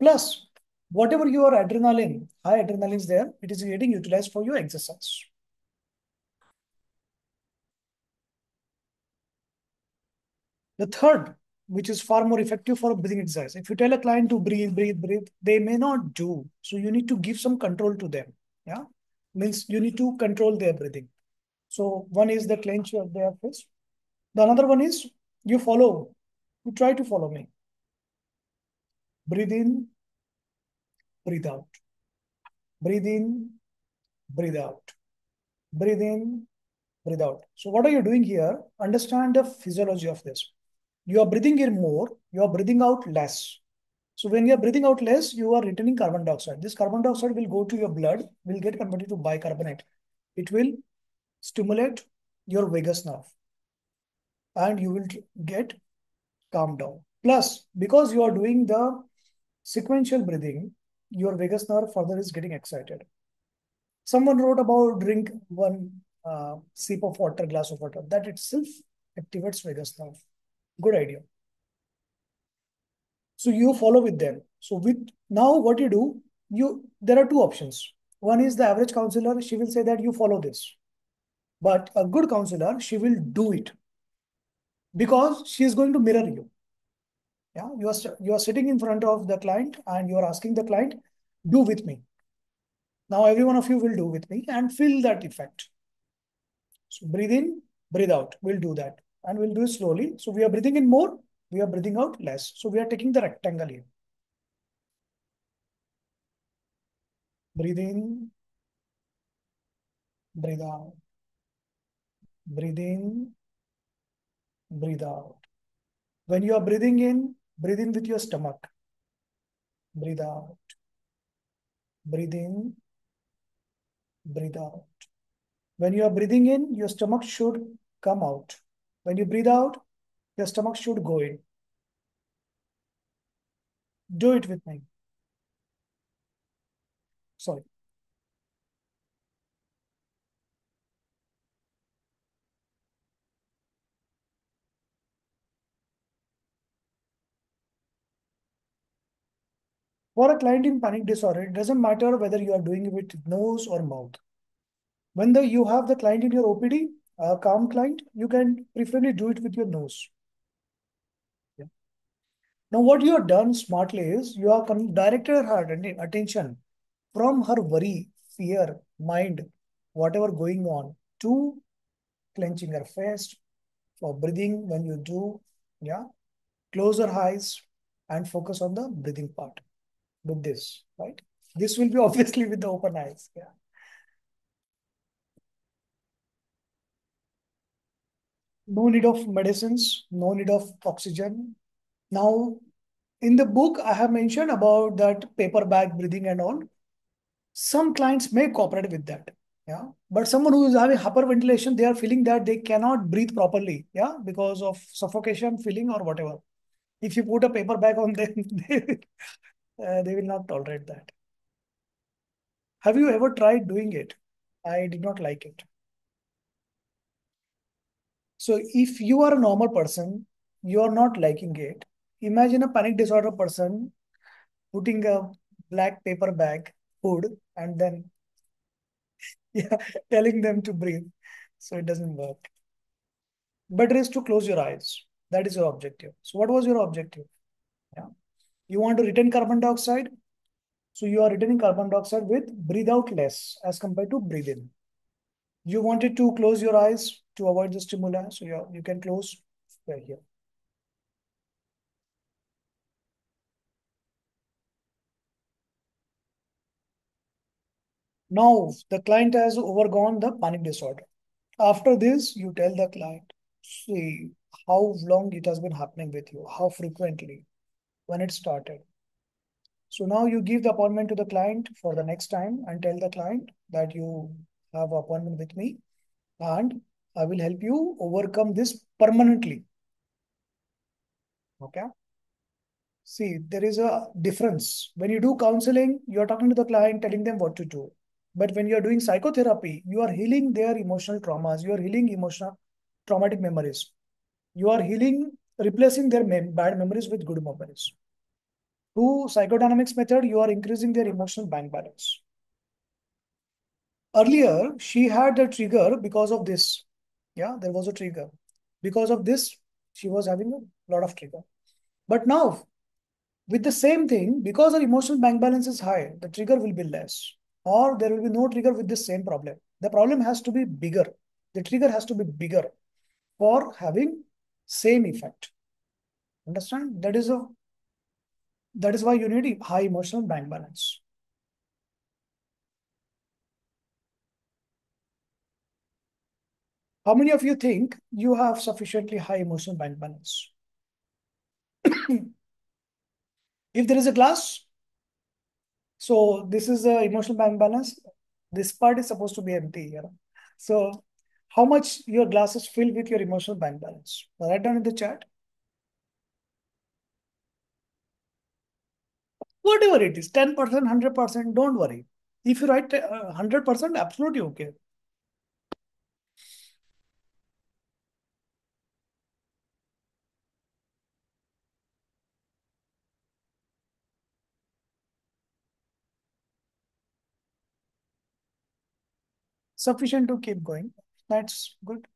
[SPEAKER 1] Plus, whatever your adrenaline, high adrenaline is there, it is getting utilized for your exercise. The third, which is far more effective for breathing exercise, if you tell a client to breathe, breathe, breathe, they may not do. So you need to give some control to them. Yeah. Means you need to control their breathing. So one is the clench of their fist. The another one is you follow. You try to follow me. Breathe in, breathe out. Breathe in, breathe out. Breathe in, breathe out. So what are you doing here? Understand the physiology of this. You are breathing in more, you are breathing out less. So when you are breathing out less, you are retaining carbon dioxide. This carbon dioxide will go to your blood, will get converted to bicarbonate. It will stimulate your vagus nerve and you will get calmed down. Plus, because you are doing the sequential breathing, your vagus nerve further is getting excited. Someone wrote about drink one sip of water, glass of water. That itself activates vagus nerve. Good idea. So you follow with them. So with now what you do, there are two options. One is the average counselor, she will say that you follow this. But a good counselor, she will do it because she is going to mirror you. Yeah, you are sitting in front of the client and you are asking the client, do with me. Now every one of you will do with me and feel that effect. So breathe in, breathe out. We'll do that. And we'll do it slowly. So we are breathing in more, we are breathing out less. So we are taking the rectangle here. Breathe in, breathe out. Breathe in, breathe out. When you are breathing in, breathe in with your stomach. Breathe out. Breathe in, breathe out. When you are breathing in, your stomach should come out. When you breathe out, your stomach should go in. Do it with me. Sorry. For a client in panic disorder, it doesn't matter whether you are doing it with nose or mouth. When you have the client in your OPD, a calm client, you can preferably do it with your nose. Yeah. Now, what you have done smartly is you have directed her attention from her worry, fear, mind, whatever going on, to clenching her fist, for breathing when you do, yeah, close your eyes and focus on the breathing part with this, right? This will be obviously with the open eyes. Yeah. No need of medicines, no need of oxygen. Now, in the book, I have mentioned about that paper bag breathing and all. Some clients may cooperate with that. Yeah. But someone who is having hyperventilation, they are feeling that they cannot breathe properly. Yeah. Because of suffocation, feeling, or whatever. If you put a paper bag on them, they will not tolerate that. Have you ever tried doing it? I did not like it. So if you are a normal person, you are not liking it. Imagine a panic disorder person putting a black paper bag hood and then yeah, telling them to breathe. So it doesn't work. Better is to close your eyes. That is your objective. So what was your objective? Yeah. You want to retain carbon dioxide. So you are retaining carbon dioxide with breathe out less as compared to breathe in. You wanted to close your eyes to avoid the stimuli. So you can close right here. Now the client has overgone the panic disorder. After this, you tell the client, see how long it has been happening with you, how frequently, when it started. So now you give the appointment to the client for the next time and tell the client that you have an appointment with me and I will help you overcome this permanently. Okay. See, there is a difference. When you do counseling, you are talking to the client, telling them what to do. But when you are doing psychotherapy, you are healing their emotional traumas. You are healing emotional traumatic memories. You are healing, replacing their bad memories with good memories. Through psychodynamics method, you are increasing their emotional bank balance. Earlier, she had a trigger because of this. Yeah, there was a trigger. Because of this, she was having a lot of trigger. But now, with the same thing, because her emotional bank balance is high, the trigger will be less. or there will be no trigger with the same problem. The problem has to be bigger. The trigger has to be bigger for having same effect. Understand? That is why you need high emotional bank balance. How many of you think you have sufficiently high emotional bank balance? If there is a glass, so this is the emotional bank balance. This part is supposed to be empty here. So how much your glass is filled with your emotional bank balance? Write down in the chat. Whatever it is, 10%, 100%, don't worry. If you write 100%, absolutely okay. Sufficient to keep going. That's good.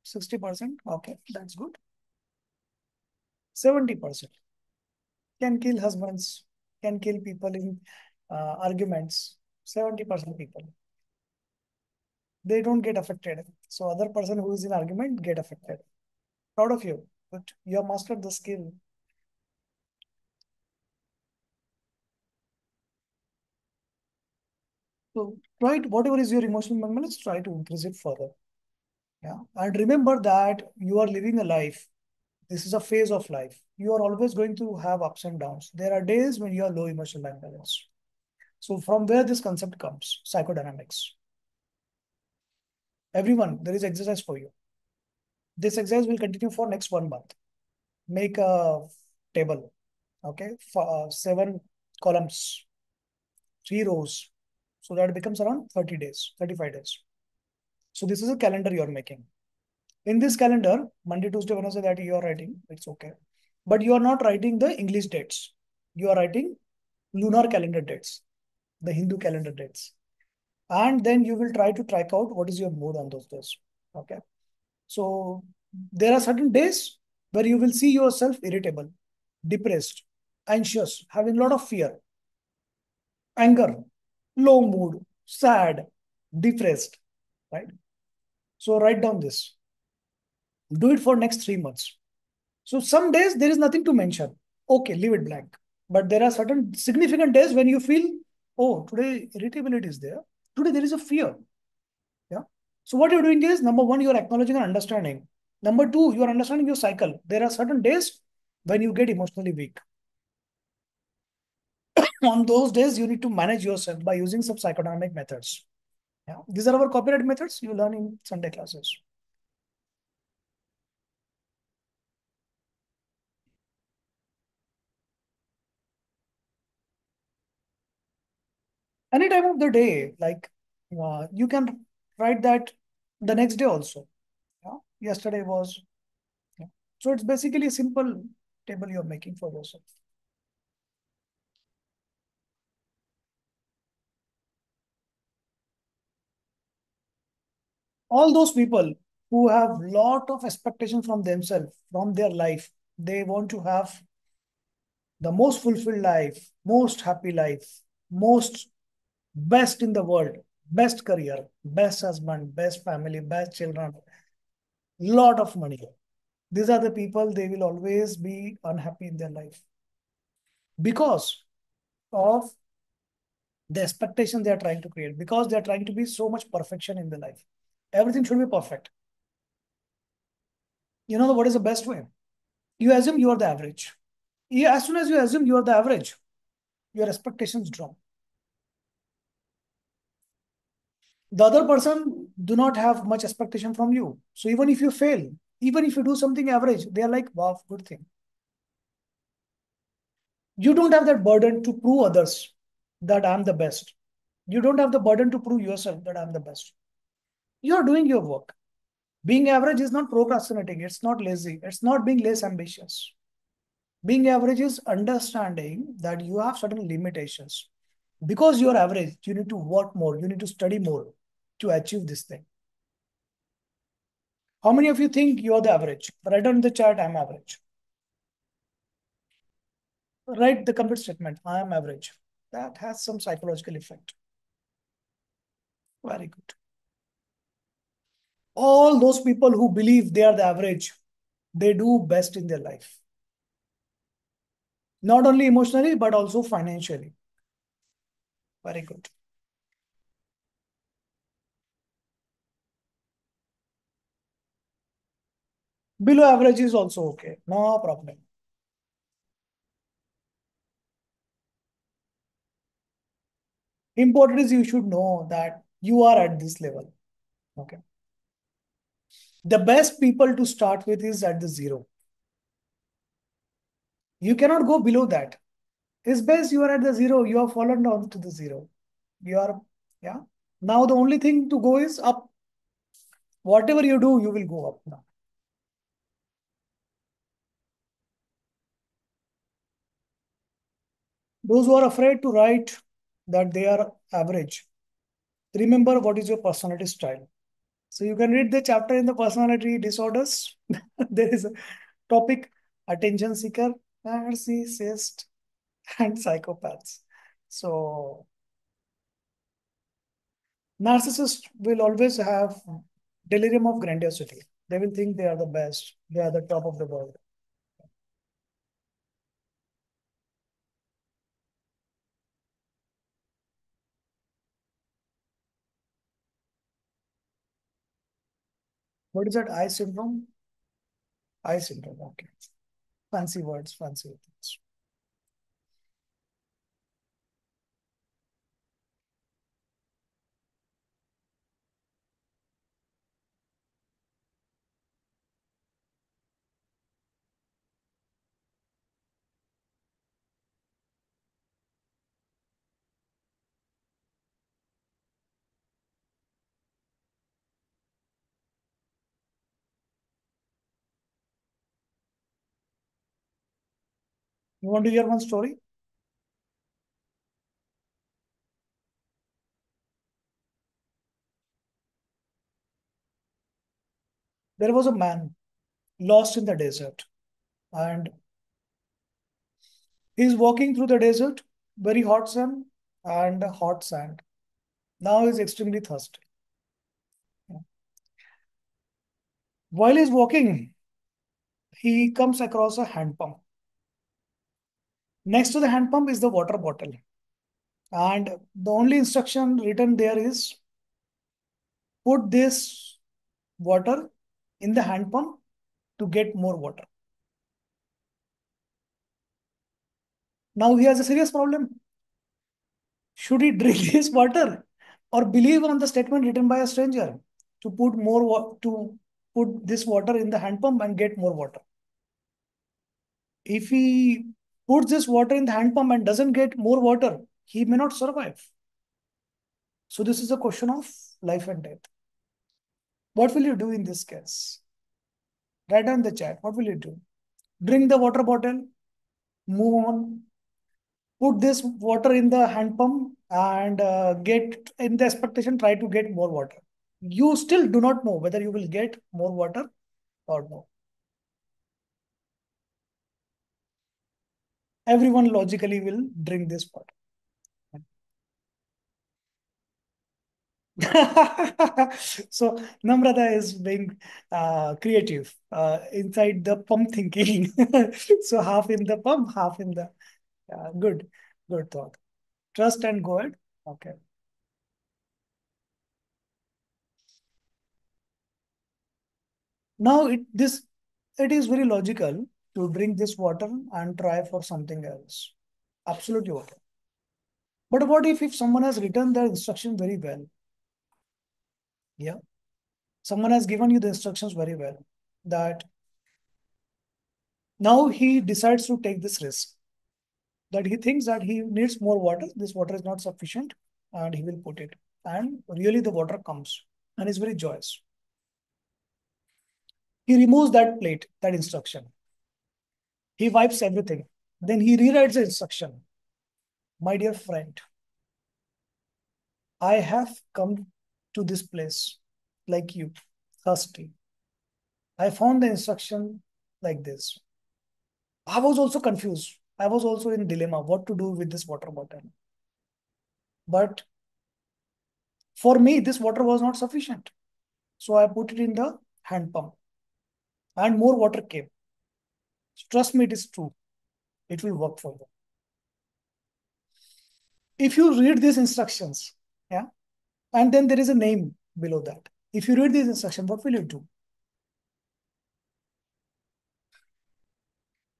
[SPEAKER 1] 60%, okay, that's good. 70% can kill husbands, can kill people in arguments. 70% people, they don't get affected. So other person who is in argument get affected. Proud of you, but you have mastered the skill. So try to, whatever is your emotional balance, try to increase it further. Yeah. And remember that you are living a life. This is a phase of life. You are always going to have ups and downs. There are days when you are low emotional bank balance. So from where this concept comes, psychodynamics. Everyone, there is exercise for you. This exercise will continue for next 1 month. Make a table, okay, for 7 columns, 3 rows. So that becomes around 30 days, 35 days. So this is a calendar you're making. In this calendar, Monday, Tuesday, Wednesday that you are writing, it's okay. But you are not writing the English dates. You are writing lunar calendar dates, the Hindu calendar dates. And then you will try to track out what is your mood on those days. Okay. So there are certain days where you will see yourself irritable, depressed, anxious, having a lot of fear, anger, low mood, sad, depressed, right? So write down this. Do it for next 3 months. So some days there is nothing to mention. Okay, leave it blank. But there are certain significant days when you feel, oh, today irritability is there. Today there is a fear. Yeah. So what you're doing is, number one, you're acknowledging and understanding. Number two, you're understanding your cycle. There are certain days when you get emotionally weak. On those days, you need to manage yourself by using some psychodynamic methods. Yeah. These are our copyright methods you learn in Sunday classes. Any time of the day, like you can write that the next day also. Yeah. Yesterday was. Yeah. So it's basically a simple table you're making for yourself. All those people who have lot of expectation from themselves, from their life, they want to have the most fulfilled life, most happy life, most best in the world, best career, best husband, best family, best children, lot of money. These are the people, they will always be unhappy in their life because of the expectation they are trying to create, because they are trying to be so much perfection in their life. Everything should be perfect. You know what is the best way? You assume you are the average. Yeah, as soon as you assume you are the average, your expectations drop. The other person do not have much expectation from you. So even if you fail, even if you do something average, they are like, wow, good thing. You don't have that burden to prove others that I'm the best. You don't have the burden to prove yourself that I'm the best. You're doing your work. Being average is not procrastinating. It's not lazy. It's not being less ambitious. Being average is understanding that you have certain limitations. Because you're average, you need to work more. You need to study more to achieve this thing. How many of you think you're the average? Write down in the chat, I'm average. Write the complete statement. I am average. That has some psychological effect. Very good. All those people who believe they are the average, they do best in their life. Not only emotionally, but also financially. Very good. Below average is also okay. No problem. Important is you should know that you are at this level. Okay. The best people to start with is at the zero. You cannot go below that. It's best you are at the zero. You have fallen down to the zero. You are, yeah. Now the only thing to go is up. Whatever you do, you will go up now. Those who are afraid to write that they are average, remember what is your personality style. So you can read the chapter in the personality disorders. There is a topic attention seeker, narcissist, and psychopaths. So narcissists will always have delirium of grandiosity. They will think they are the best, they are the top of the world. What is that? I syndrome? I syndrome. Okay. Fancy words, fancy words. You want to hear one story? There was a man lost in the desert, and he's walking through the desert, very hot sun and hot sand. Now he's extremely thirsty. While he's walking, he comes across a hand pump. Next to the hand pump is the water bottle. And the only instruction written there is put this water in the hand pump to get more water. Now he has a serious problem. Should he drink this water or believe on the statement written by a stranger to to put this water in the hand pump and get more water? If he puts this water in the hand pump and doesn't get more water, he may not survive. So this is a question of life and death. What will you do in this case? Write down the chat. What will you do? Drink the water bottle, move on, put this water in the hand pump and get in the expectation, try to get more water. You still do not know whether you will get more water or no. Everyone logically will drink this water. So Namrata is being creative inside the pump thinking. So half in the pump, half in the good, good thought. Trust and go ahead. Okay. Now it is very logical to drink this water and try for something else. Absolutely okay. But what if someone has written their instruction very well? Yeah. Someone has given you the instructions very well that now he decides to take this risk, that he thinks that he needs more water. This water is not sufficient and he will put it. And really the water comes and is very joyous. He removes that plate, that instruction. He wipes everything. Then he rewrites the instruction. My dear friend, I have come to this place like you, thirsty. I found the instruction like this. I was also confused. I was also in dilemma what to do with this water bottle. But for me, this water was not sufficient. So I put it in the hand pump and more water came. So trust me, it is true. It will work for you. If you read these instructions, yeah, and then there is a name below that. If you read these instructions, what will you do?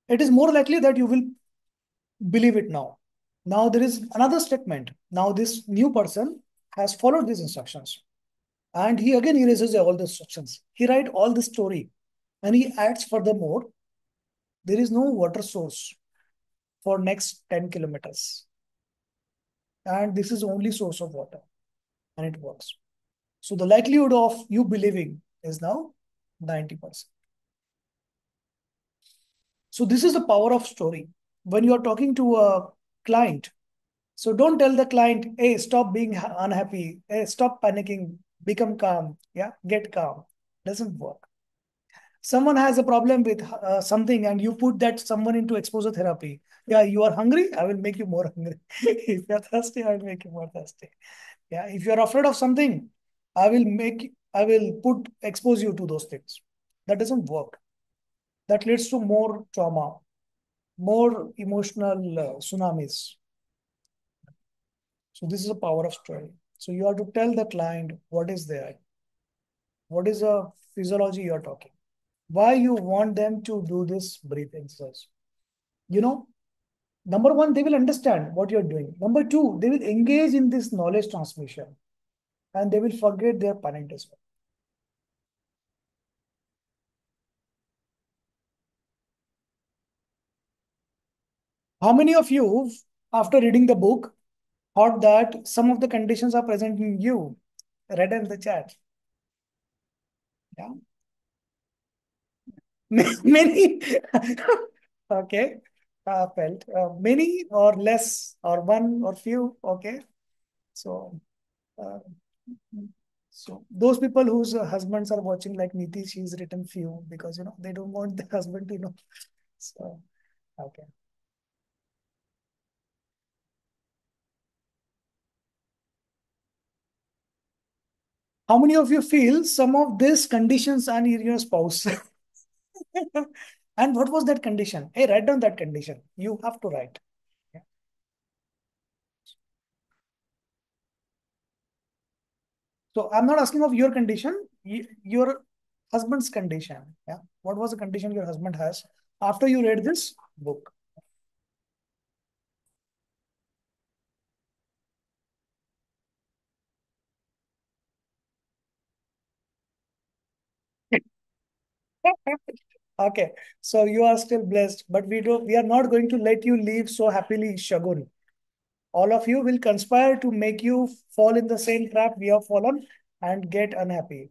[SPEAKER 1] It is more likely that you will believe it now. Now there is another statement. Now this new person has followed these instructions. And he again erases all the instructions. He writes all the story. And he adds furthermore, there is no water source for next 10 kilometers. And this is the only source of water. And it works. So the likelihood of you believing is now 90%. So this is the power of story. When you are talking to a client, so don't tell the client, hey, stop being unhappy, hey, stop panicking, become calm, yeah, get calm. Doesn't work. Someone has a problem with something and you put that someone into exposure therapy. Yeah, you are hungry, I will make you more hungry. If you're thirsty, I will make you more thirsty. Yeah, if you're afraid of something, I will expose you to those things. That doesn't work. That leads to more trauma, more emotional tsunamis. So this is the power of story. So you have to tell the client what is there, what is the physiology you're talking, why you want them to do this breath exercise. You know, number one, they will understand what you're doing. Number two, they will engage in this knowledge transmission and they will forget their parent as well. How many of you, after reading the book, thought that some of the conditions are present in you? Read in the chat. Yeah. Many. Okay. Felt many or less or one or few. Okay. So, uh, so those people whose husbands are watching, like Niti, she's written few because they don't want the husband to know. So, okay. How many of you feel some of these conditions are in your spouse? And what was that condition? Hey, write down that condition. You have to write. Yeah. So I'm not asking of your condition, your husband's condition. Yeah. What was the condition your husband has after you read this book? Okay. So you are still blessed, but we are not going to let you leave so happily, Shagun. All of you will conspire to make you fall in the same trap we have fallen and get unhappy.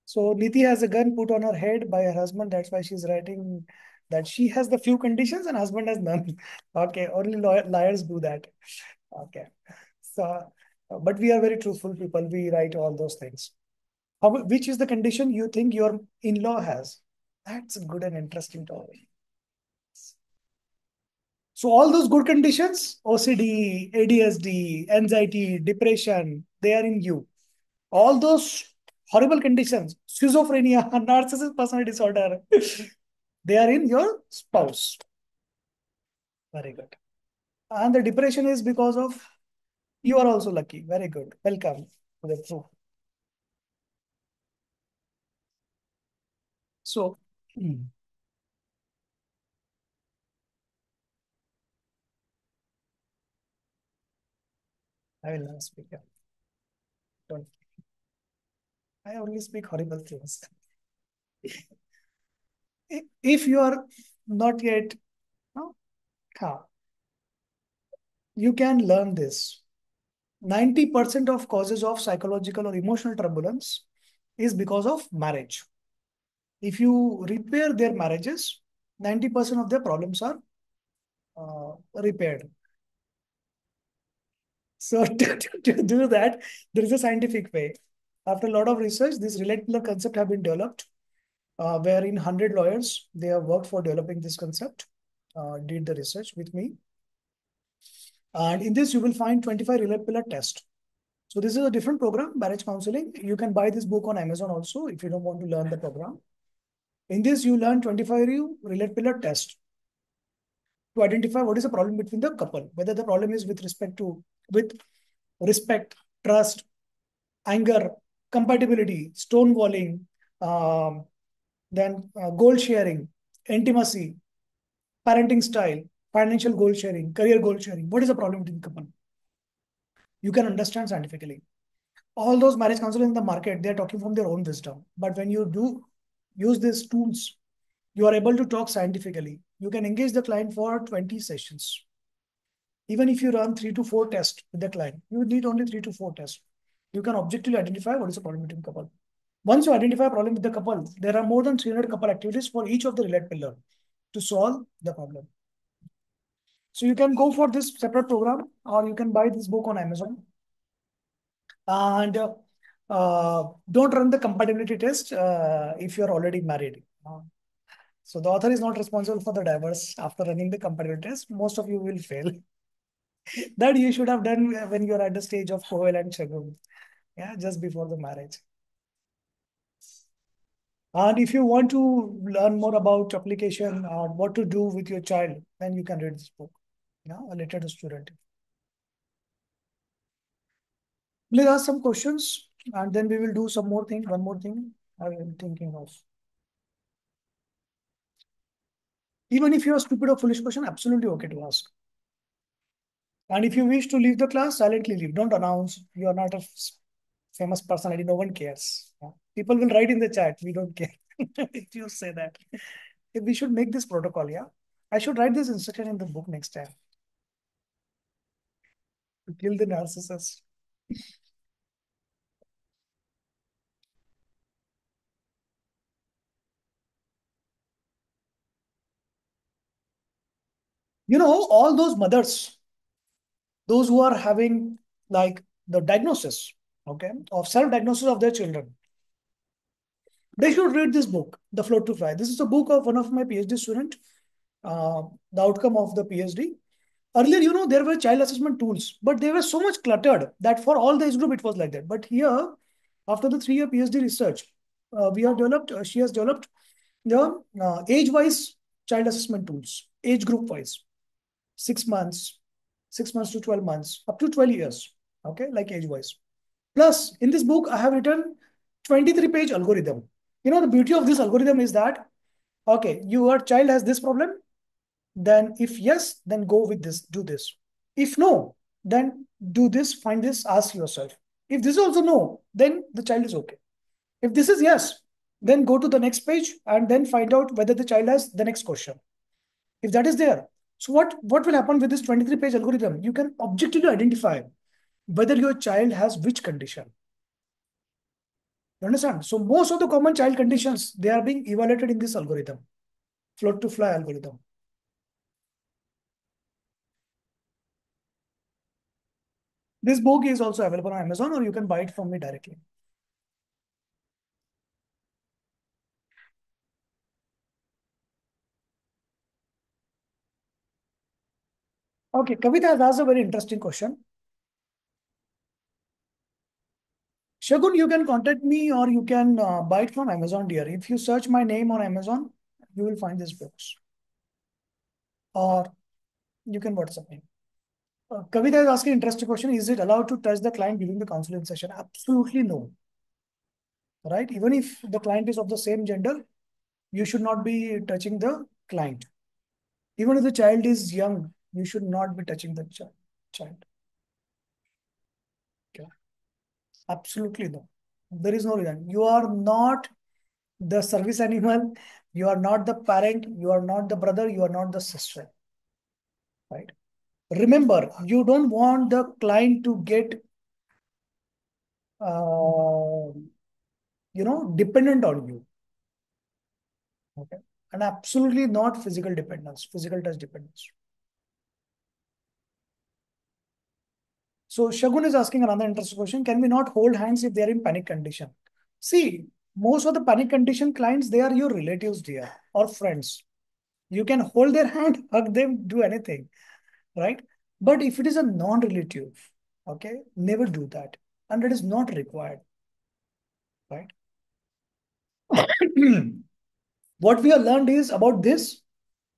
[SPEAKER 1] So Niti has a gun put on her head by her husband. That's why she's writing that she has the few conditions and husband has none. Okay, only liars do that. Okay. So, but we are very truthful people. We write all those things. Which is the condition you think your in-law has? That's a good and interesting topic. So all those good conditions, OCD, ADSD, anxiety, depression, they are in you. All those horrible conditions, schizophrenia, narcissistic personality disorder, they are in your spouse. Very good. And the depression is because of you are also lucky. Very good. Welcome to the truth. So, I will not speak. Don't. I only speak horrible things. If you are not yet, no, you can learn this. 90% of causes of psychological or emotional turbulence is because of marriage. If you repair their marriages, 90% of their problems are repaired. So to do that, there is a scientific way. After a lot of research, this relate pillar concept have been developed. wherein 100 lawyers, they have worked for developing this concept, did the research with me. And in this, you will find 25 relate pillar test. So this is a different program, marriage counseling. You can buy this book on Amazon also if you don't want to learn the program. In this, you learn 25 relate pillar test to identify what is the problem between the couple, whether the problem is with respect, trust, anger, compatibility, stonewalling, um, then goal sharing, intimacy, parenting style, financial goal sharing, career goal sharing. What is the problem between the couple? You can understand scientifically. All those marriage counselors in the market, they're talking from their own wisdom. But when you do use these tools, you are able to talk scientifically. You can engage the client for 20 sessions. Even if you run 3 to 4 tests with the client, you need only 3 to 4 tests. You can objectively identify what is the problem between couple. Once you identify a problem with the couple, there are more than 300 couple activities for each of the relate pillar to solve the problem. So you can go for this separate program, or you can buy this book on Amazon. And don't run the compatibility test if you're already married. So the author is not responsible for the divorce after running the compatibility test. Most of you will fail. That you should have done when you're at the stage of Kohel and Shagun. Yeah, just before the marriage. And if you want to learn more about application or what to do with your child, then you can read this book. Yeah, a letter to student. Please ask some questions, and then we will do some more thing. One more thing I am thinking of. Even if you are stupid or foolish question, absolutely okay to ask. And if you wish to leave the class, silently leave. Don't announce. You are not a famous personality. No one cares. Yeah. People will write in the chat. We don't care if you say that. If we should make this protocol, yeah. I should write this instruction in the book next time. To kill the narcissist. You know, all those mothers, those who are having like the diagnosis, okay, of self-diagnosis of their children, they should read this book, The Float to Fly. This is a book of one of my PhD student, the outcome of the PhD. Earlier, you know, there were child assessment tools, but they were so much cluttered that for all the age group, it was like that. But here, after the 3-year PhD research, she has developed the age-wise child assessment tools, age group wise, 6 months, 6 months to 12 months, up to 12 years, okay, like age-wise. Plus, in this book, I have written 23-page algorithm. You know, the beauty of this algorithm is that, okay, your child has this problem, then if yes, then go with this, do this. If no, then do this, find this, ask yourself. If this is also no, then the child is okay. If this is yes, then go to the next page and then find out whether the child has the next question. If that is there, so what will happen with this 23-page algorithm? You can objectively identify whether your child has which condition. You understand? So most of the common child conditions, they are being evaluated in this algorithm, float to fly algorithm. This book is also available on Amazon, or you can buy it from me directly. Okay, Kavita has asked a very interesting question. Shagun, you can contact me or you can buy it from Amazon, dear. If you search my name on Amazon, you will find these books. Or you can WhatsApp me. Kavita is asking an interesting question. Is it allowed to touch the client during the counseling session? Absolutely no. Right? Even if the client is of the same gender, you should not be touching the client. Even if the child is young, you should not be touching the child. Okay. Absolutely no. There is no reason. You are not the service animal. You are not the parent. You are not the brother. You are not the sister. Right? Remember, you don't want the client to get, dependent on you. Okay. And absolutely not physical dependence, physical touch dependence. So Shagun is asking another interesting question. Can we not hold hands if they are in panic condition? See, Most of the panic condition clients, they are your relatives, dear, or friends. You can hold their hand, hug them, do anything, right? But if it is a non-relative, okay, never do that. And it is not required, right? What we have learned is about this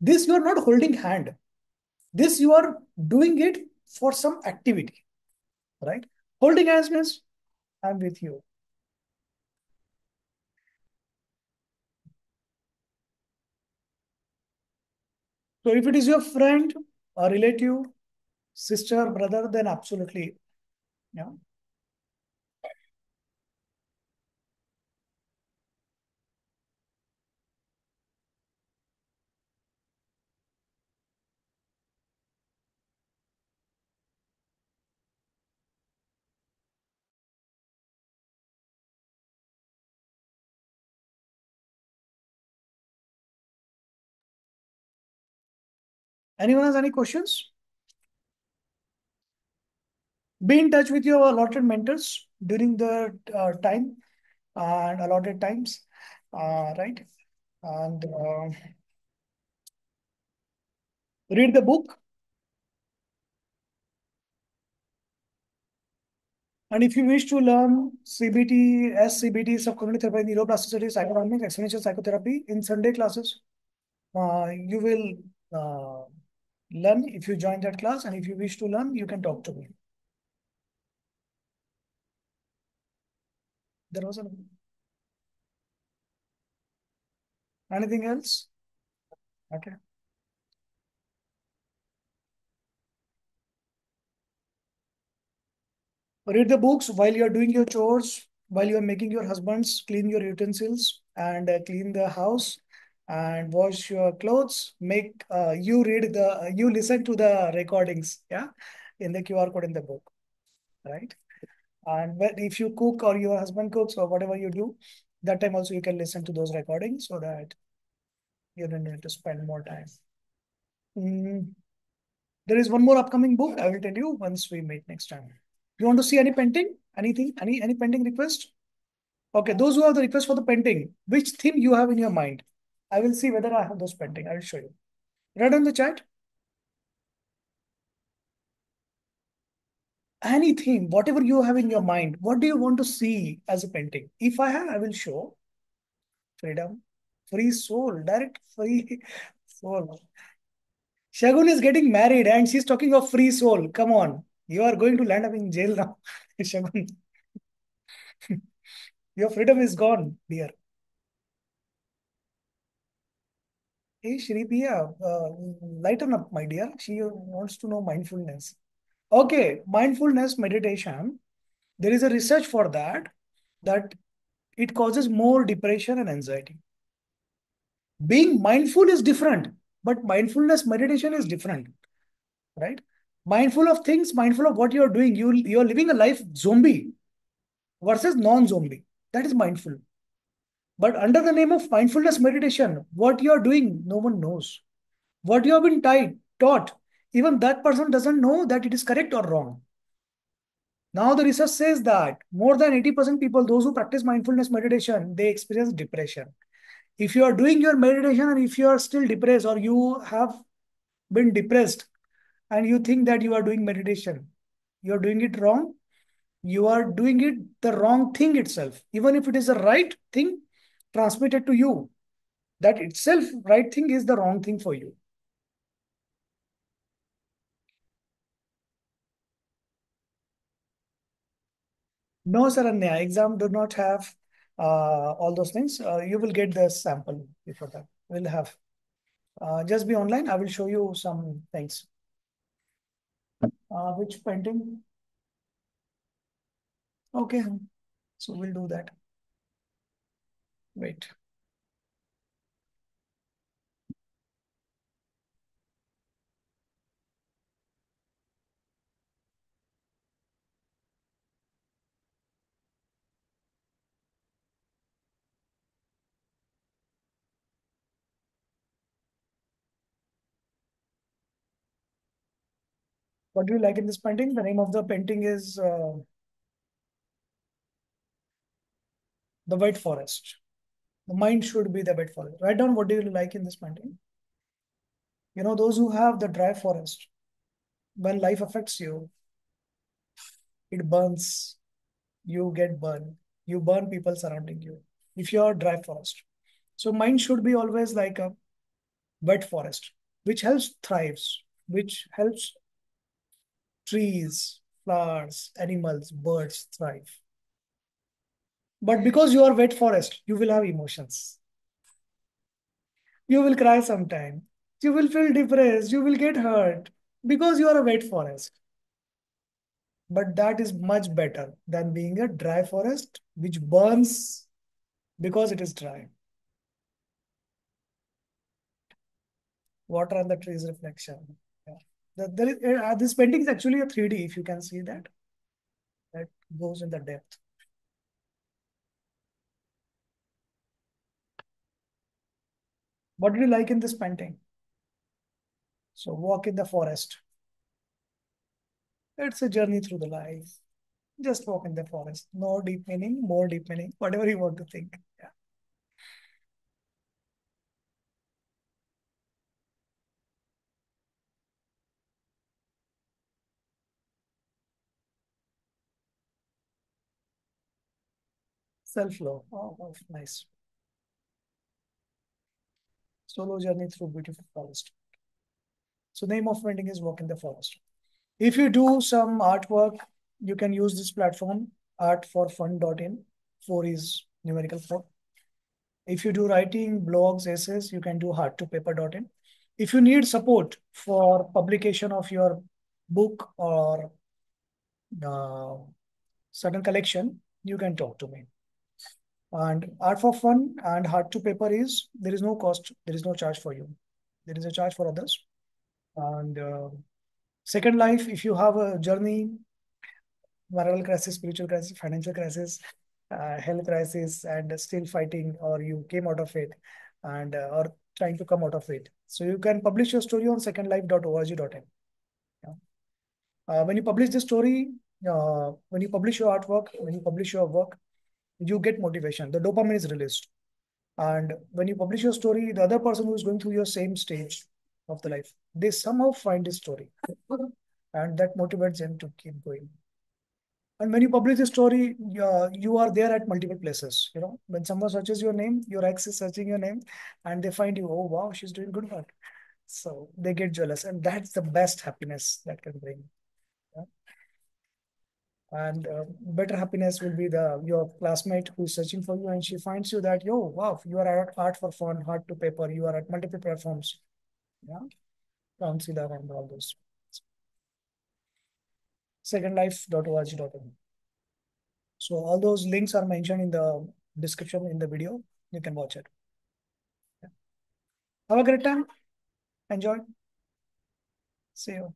[SPEAKER 1] you are not holding hand. This you are doing it for some activity, right? Holding hands means I'm with you. So if it is your friend, a relative, sister, brother, then absolutely, yeah. Anyone has any questions? Be in touch with your allotted mentors during the time and allotted times, right? And read the book. And if you wish to learn CBT, SCBT, subcognitive therapy, neuroplasticity, psychodynamics, experiential psychotherapy in Sunday classes, you will learn if you join that class. And if you wish to learn, you can talk to me. There was anything else? Okay. Read the books while you're doing your chores, while you're making your husbands clean your utensils and clean the house and wash your clothes. You listen to the recordings, yeah, in the QR code in the book, right? And if you cook or your husband cooks or whatever you do, that time also you can listen to those recordings so that you don't need to spend more time. Mm, there is one more upcoming book. I will tell you once we meet next time. You want to see any painting? Anything? Any painting request? Okay, those who have the request for the painting, which theme you have in your mind? I will see whether I have those painting. I will show you. Write on the chat. Any theme, whatever you have in your mind. What do you want to see as a painting? If I have, I will show freedom, free soul, direct free soul. Shagun is getting married and she's talking of free soul. Come on, you are going to land up in jail now, Shagun. Your freedom is gone, dear. Hey, Shripriya, lighten up, my dear. She wants to know mindfulness. Okay, mindfulness meditation. There is a research for that it causes more depression and anxiety. Being mindful is different, but mindfulness meditation is different, right? Mindful of things, mindful of what you're doing. You're living a life zombie versus non-zombie. That is mindful. But under the name of mindfulness meditation, what you're doing, no one knows. What you have been taught, even that person doesn't know that it is correct or wrong. Now the research says that more than 80% people, those who practice mindfulness meditation, they experience depression. If you are doing your meditation and if you are still depressed or you have been depressed and you think that you are doing meditation, you are doing it wrong. You are doing it the wrong thing itself. Even if it is the right thing transmitted to you, that itself right thing is the wrong thing for you. No, Saranya, exam do not have all those things. You will get the sample before that. We'll have. Just be online. I will show you some things. Which painting? Okay, so we'll do that. Wait. What do you like in this painting? The name of the painting is The wet forest. The mind should be the wet forest. Write down what do you like in this painting. Those who have the dry forest, when life affects you, it burns, you get burned. You burn people surrounding you. If you're dry forest. So mind should be always like a wet forest, which helps thrives, which helps trees, flowers, animals, birds thrive. But because you are wet forest, you will have emotions. You will cry sometime. You will feel depressed. You will get hurt because you are a wet forest. But that is much better than being a dry forest which burns because it is dry. Water on the trees reflection. Yeah. This painting is actually a 3D, if you can see that. That goes in the depth. What did you like in this painting? So walk in the forest. It's a journey through the life. Just walk in the forest. No deep meaning, more deep meaning, whatever you want to think. Yeah. Self-love. Oh, nice. Solo journey through beautiful forest. So name of painting is Walk in the Forest. If you do some artwork, you can use this platform, artforfun.in. 4 is numerical 4. If you do writing, blogs, essays, you can do heart2paper.in. If you need support for publication of your book or uh, certain collection, you can talk to me. And Art for Fun and Heart to Paper is, there is no cost, there is no charge for you. There is a charge for others. And Second Life, if you have a journey, moral crisis, spiritual crisis, financial crisis, health crisis, and still fighting, or you came out of it, and or trying to come out of it. So you can publish your story on secondlife.org.in. Yeah. When you publish the story, when you publish your artwork, when you publish your work, you get motivation. The dopamine is released. And when you publish your story, the other person who is going through your same stage of the life, they somehow find this story. And that motivates them to keep going. And when you publish a story, you are there at multiple places. When someone searches your name, your ex is searching your name, and they find you, oh, wow, she's doing good work. So they get jealous. And that's the best happiness that can bring. Yeah. And better happiness will be the your classmate who's searching for you, and she finds you that, yo, wow, you are at Art for Fun, Heart to Paper, you are at multiple platforms. Yeah. Counsellor and all those. Secondlife.org.in. So all those links are mentioned in the description in the video. You can watch it. Yeah. Have a great time. Enjoy. See you.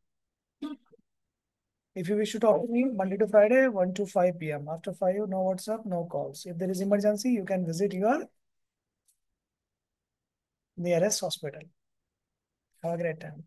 [SPEAKER 1] If you wish to talk to me, Monday to Friday, 1 to 5 p.m. After 5, no WhatsApp, no calls. If there is emergency, you can visit your nearest hospital. Have a great time.